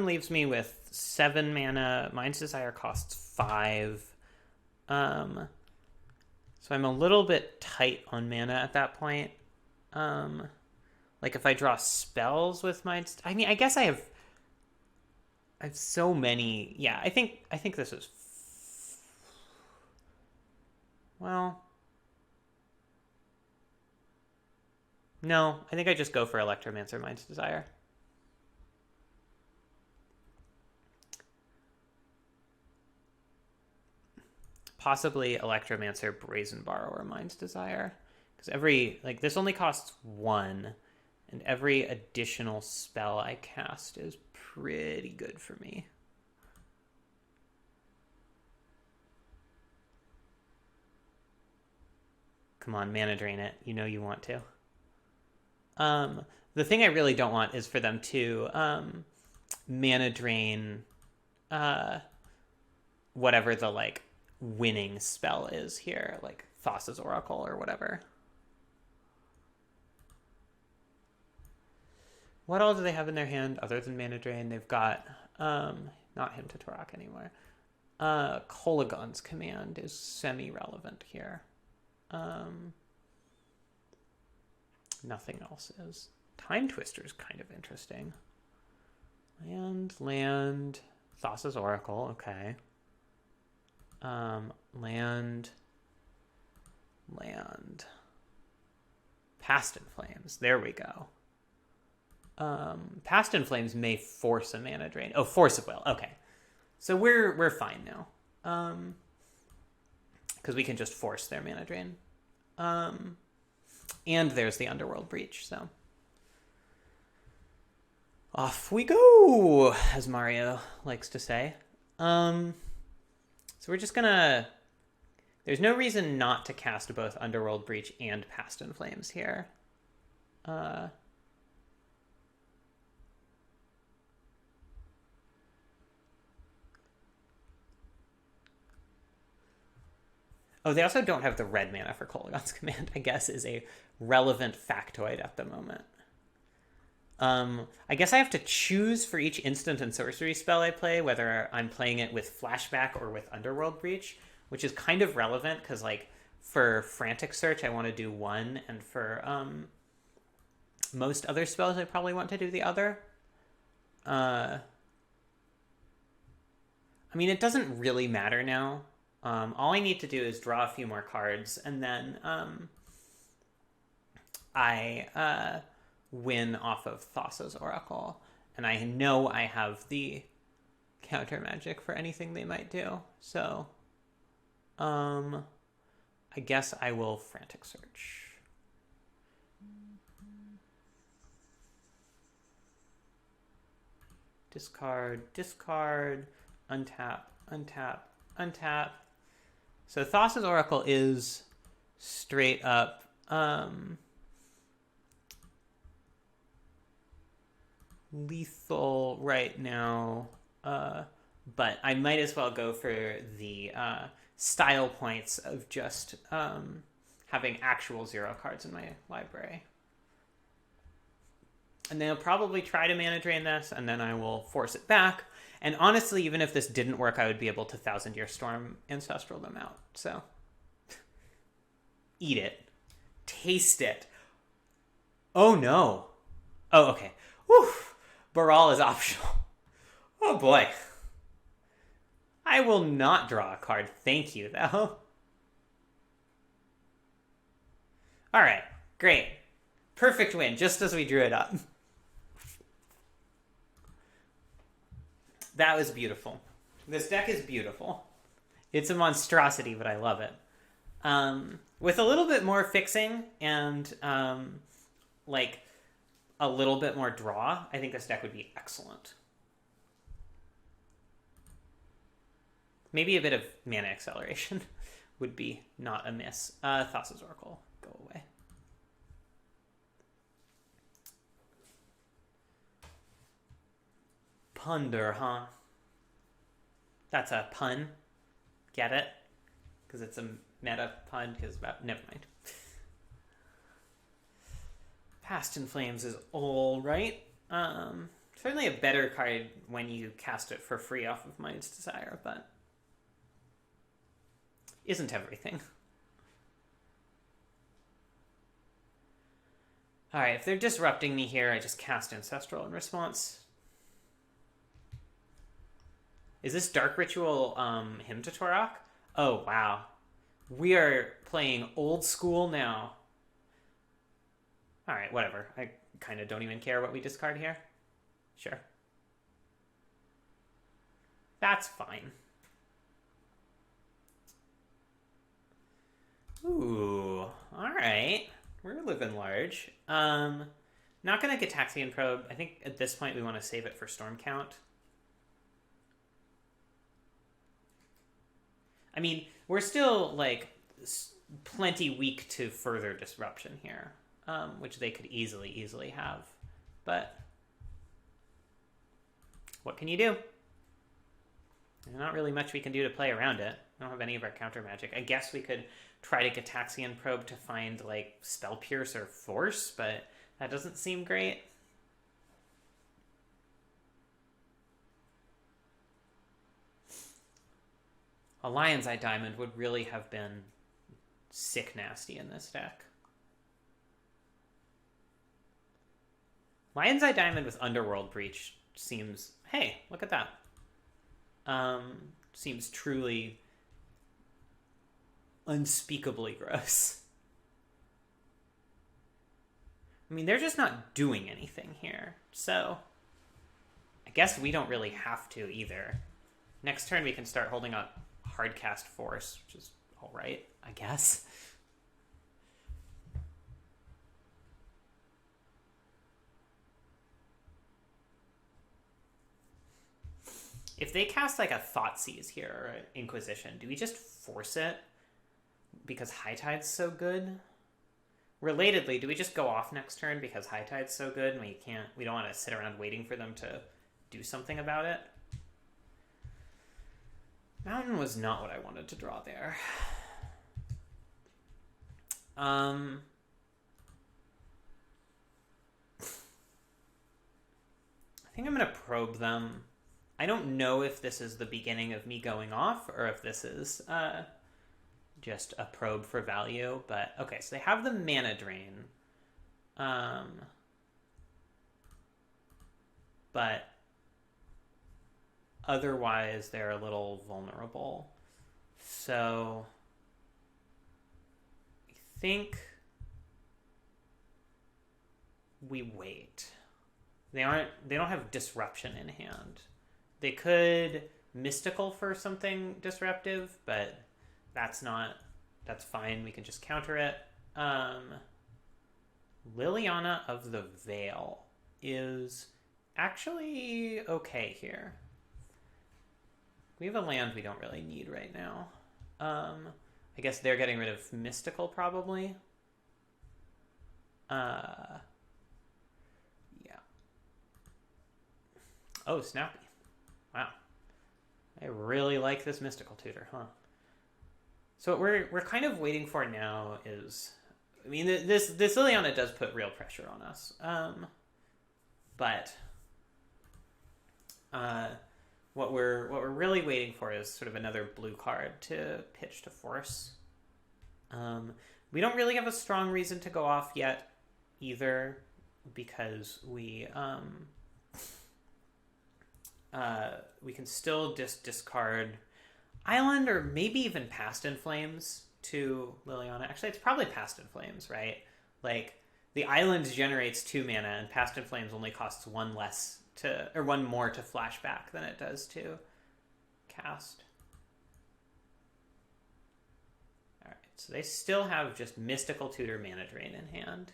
Speaker 1: leaves me with 7 mana. Mind's Desire costs 5. So I'm a little bit tight on mana at that point. Like if I draw spells with I mean, I guess I have so many. Yeah, I think this is well. No, I think I just go for Electromancer Mind's Desire. Possibly Electromancer, Brazen Borrower, Mind's Desire. Because this only costs 1, and every additional spell I cast is pretty good for me. Come on, mana drain it. You know you want to. The thing I really don't want is for them to mana drain whatever the like winning spell is here, like Thassa's Oracle or whatever. What all do they have in their hand other than mana drain? They've got not Hymn to Torok anymore. Kolaghan's Command is semi-relevant here. Nothing else is. Time Twister is kind of interesting. Land, Thassa's Oracle, okay. Land. Past in Flames, there we go. Past in Flames may force a mana drain. Oh, Force of Will, okay. So we're fine now. Because we can just force their mana drain. And there's the Underworld Breach, so. Off we go, as Mario likes to say. So we're just gonna... There's no reason not to cast both Underworld Breach and Past in Flames here. Oh, they also don't have the red mana for Kolaghan's Command, I guess, is a relevant factoid at the moment. I guess I have to choose for each instant and sorcery spell I play, whether I'm playing it with Flashback or with Underworld Breach, which is kind of relevant, because, like, for Frantic Search, I want to do one, and for most other spells, I probably want to do the other. I mean, it doesn't really matter now. All I need to do is draw a few more cards, and then I win off of Thassa's Oracle. And I know I have the counter magic for anything they might do. So, I guess I will Frantic Search. Discard, untap, untap. So Thassa's Oracle is straight up lethal right now, but I might as well go for the style points of just having actual 0 cards in my library. And they'll probably try to mana drain this, and then I will force it back. And honestly, even if this didn't work, I would be able to Thousand Year Storm Ancestral them out. So, eat it. Taste it. Oh no. Oh, okay. Whew. Baral is optional. Oh boy. I will not draw a card. Thank you, though. Alright, great. Perfect win, just as we drew it up. That was beautiful. This deck is beautiful. It's a monstrosity, but I love it. With a little bit more fixing and like a little bit more draw, I think this deck would be excellent. Maybe a bit of mana acceleration would be not amiss. Thassa's Oracle, go away. Ponder, huh? That's a pun. Get it? Because it's a meta pun. Because never mind. Past in Flames is all right. Certainly a better card when you cast it for free off of Mind's Desire, but isn't everything. Alright, if they're disrupting me here, I just cast Ancestral in response. Is this Dark Ritual Hymn to Torok? Oh, wow. We are playing old school now. Alright, whatever. I kind of don't even care what we discard here. Sure. That's fine. Ooh, alright. We're living large. Not gonna Gitaxian Probe. I think at this point we want to save it for Storm Count. I mean, we're still, like, plenty weak to further disruption here, which they could easily have. But what can you do? There's not really much we can do to play around it. We don't have any of our counter magic. I guess we could try to Gitaxian Probe to find, like, Spell Pierce or Force, but that doesn't seem great. A Lion's Eye Diamond would really have been sick nasty in this deck. Lion's Eye Diamond with Underworld Breach seems... Hey, look at that. Seems truly unspeakably gross. I mean, they're just not doing anything here, so I guess we don't really have to either. Next turn we can start holding up Hardcast Force, which is alright, I guess. If they cast like a Thoughtseize here or an Inquisition, do we just force it because High Tide's so good? Relatedly, do we just go off next turn because High Tide's so good and we don't want to sit around waiting for them to do something about it? Mountain was not what I wanted to draw there. I think I'm going to probe them. I don't know if this is the beginning of me going off or if this is just a probe for value, but okay, so they have the Mana Drain. But otherwise they're a little vulnerable. So I think we wait. They don't have Disruption in hand. They could Mystical for something disruptive, but that's fine. We can just counter it. Liliana of the Veil is actually okay here. We have a land we don't really need right now. I guess they're getting rid of Mystical probably. Yeah. Oh, snappy. Wow. I really like this Mystical Tutor, huh? So what we're kind of waiting for now is, I mean, this Liliana does put real pressure on us. But what we're really waiting for is sort of another blue card to pitch to force. We don't really have a strong reason to go off yet either, because we can still discard Island or maybe even Past in Flames to Liliana. Actually, it's probably Past in Flames, right? Like, the Island generates 2 mana and Past in Flames only costs 1 more to flashback than it does to cast. Alright, so they still have just Mystical Tutor Mana Drain in hand.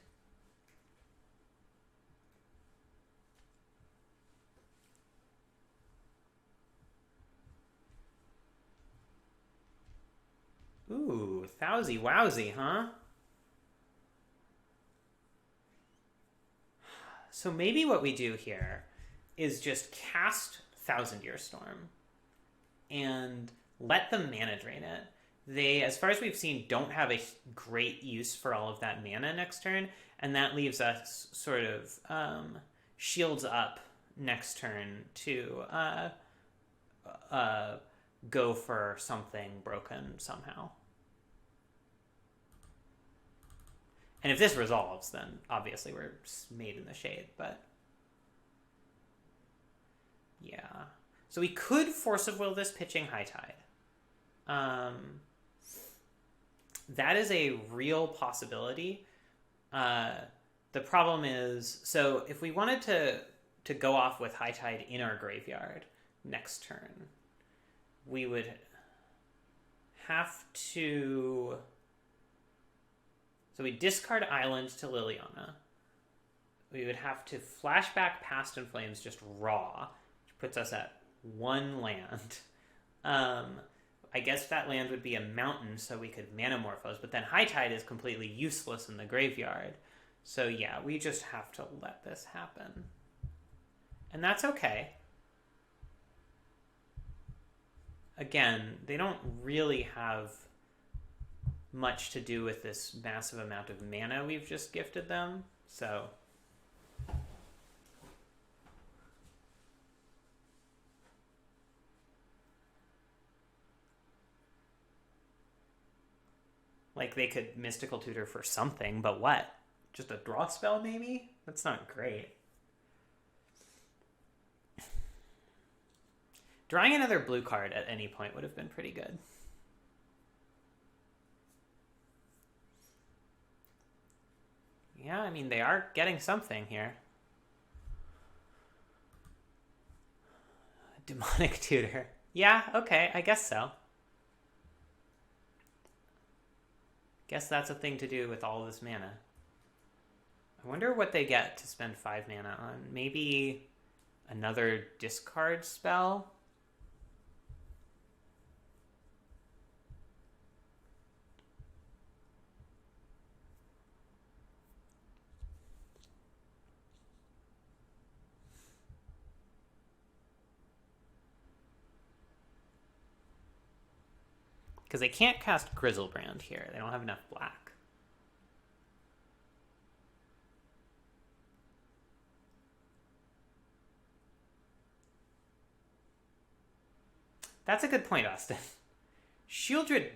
Speaker 1: Ooh, Thousie Wowsy, huh? So maybe what we do here is just cast Thousand Year Storm and let them mana drain it. They, as far as we've seen, don't have a great use for all of that mana next turn, and that leaves us sort of shields up next turn to go for something broken somehow. And if this resolves, then obviously we're made in the shade, but yeah. So we could Force of Will this pitching High Tide. That is a real possibility. The problem is, so if we wanted to go off with High Tide in our graveyard next turn, we would have to... So we discard Island to Liliana. We would have to flashback Past in Flames just raw, which puts us at 1 land. I guess that land would be a mountain, so we could Manamorphose, but then High Tide is completely useless in the graveyard. So yeah, we just have to let this happen. And that's okay. Again, they don't really have much to do with this massive amount of mana we've just gifted them, so... Like, they could Mystical Tutor for something, but what? Just a draw spell, maybe? That's not great. Drawing another blue card at any point would have been pretty good. Yeah, I mean, they are getting something here. Demonic Tutor. Yeah, okay, I guess so. Guess that's a thing to do with all this mana. I wonder what they get to spend 5 mana on. Maybe another discard spell? Because they can't cast Griselbrand here. They don't have enough black. That's a good point, Austin. Shieldred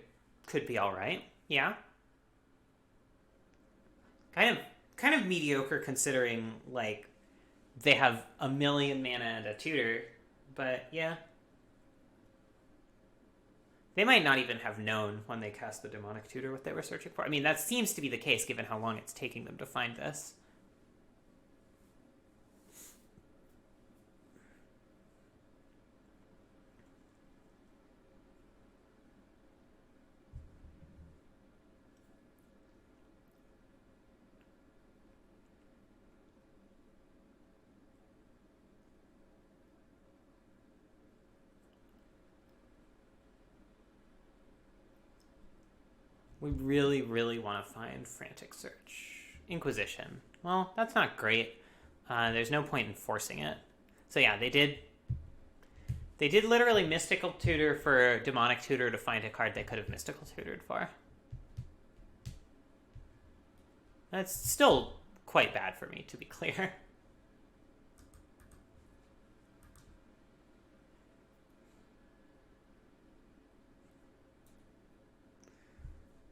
Speaker 1: could be alright. Yeah. Kind of mediocre considering, like, they have a million mana and a tutor. But, yeah. They might not even have known when they cast the Demonic Tutor what they were searching for. I mean, that seems to be the case given how long it's taking them to find this. We really, really want to find Frantic Search. Inquisition. Well, that's not great. There's no point in forcing it. So yeah, they did literally Mystical Tutor for Demonic Tutor to find a card they could have Mystical Tutored for. That's still quite bad for me, to be clear.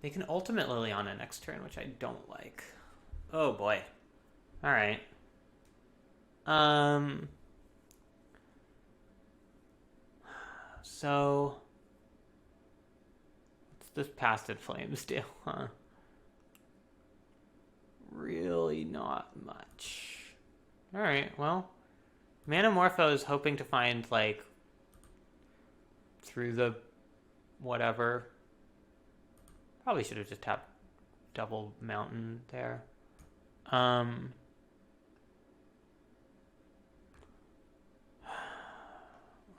Speaker 1: They can Ultimate Liliana next turn, which I don't like. Oh boy. Alright. So... what's this Past in Flames do, huh? Really not much. Alright, well... Manamorpho is hoping to find, like... through the... whatever... Probably should have just tapped double mountain there.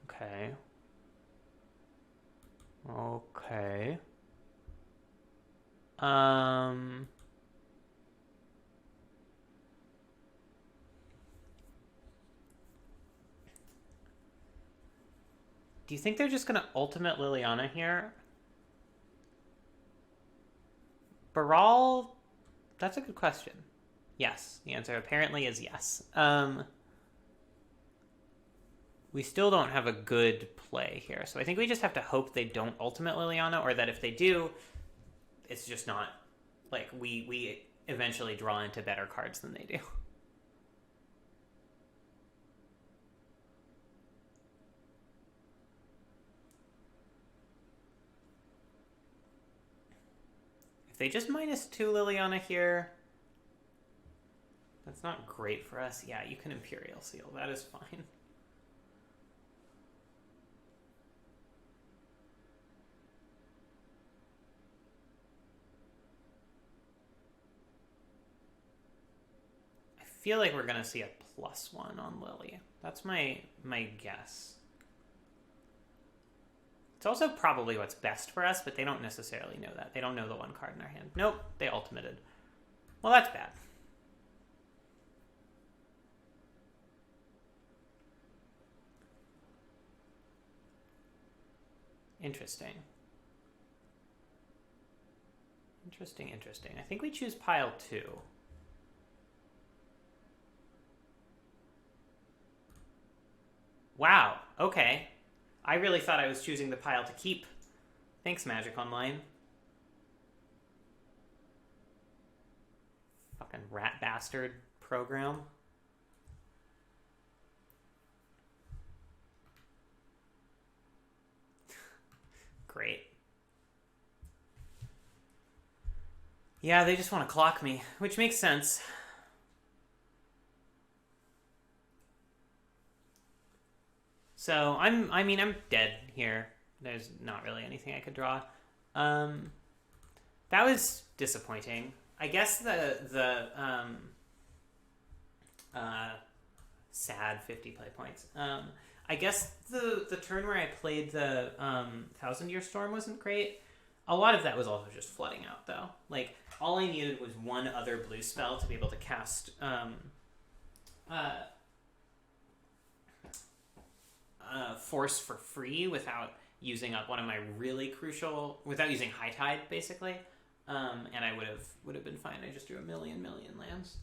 Speaker 1: Okay. Okay. Do you think they're just going to ultimate Liliana here? Baral? That's a good question. Yes. The answer apparently is yes. We still don't have a good play here. So I think we just have to hope they don't ultimate Liliana, or that if they do, it's just not... Like, we eventually draw into better cards than they do. If they just -2 Liliana here, that's not great for us. Yeah, you can Imperial Seal. That is fine. I feel like we're going to see a +1 on Lily. That's my guess. It's also probably what's best for us, but they don't necessarily know that. They don't know the one card in our hand. Nope, they ultimated. Well, that's bad. Interesting. Interesting. I think we choose pile 2. Wow, okay. I really thought I was choosing the pile to keep. Thanks, Magic Online. Fucking rat bastard program. Great. Yeah, they just want to clock me, which makes sense. So I'm dead here. There's not really anything I could draw. That was disappointing. I guess the sad 50 play points. I guess the turn where I played the Thousand Year Storm wasn't great. A lot of that was also just flooding out, though. Like, all I needed was one other blue spell to be able to cast Force for free without using up one of my really crucial... Without using High Tide, basically. And I would have been fine. I just drew a million lands.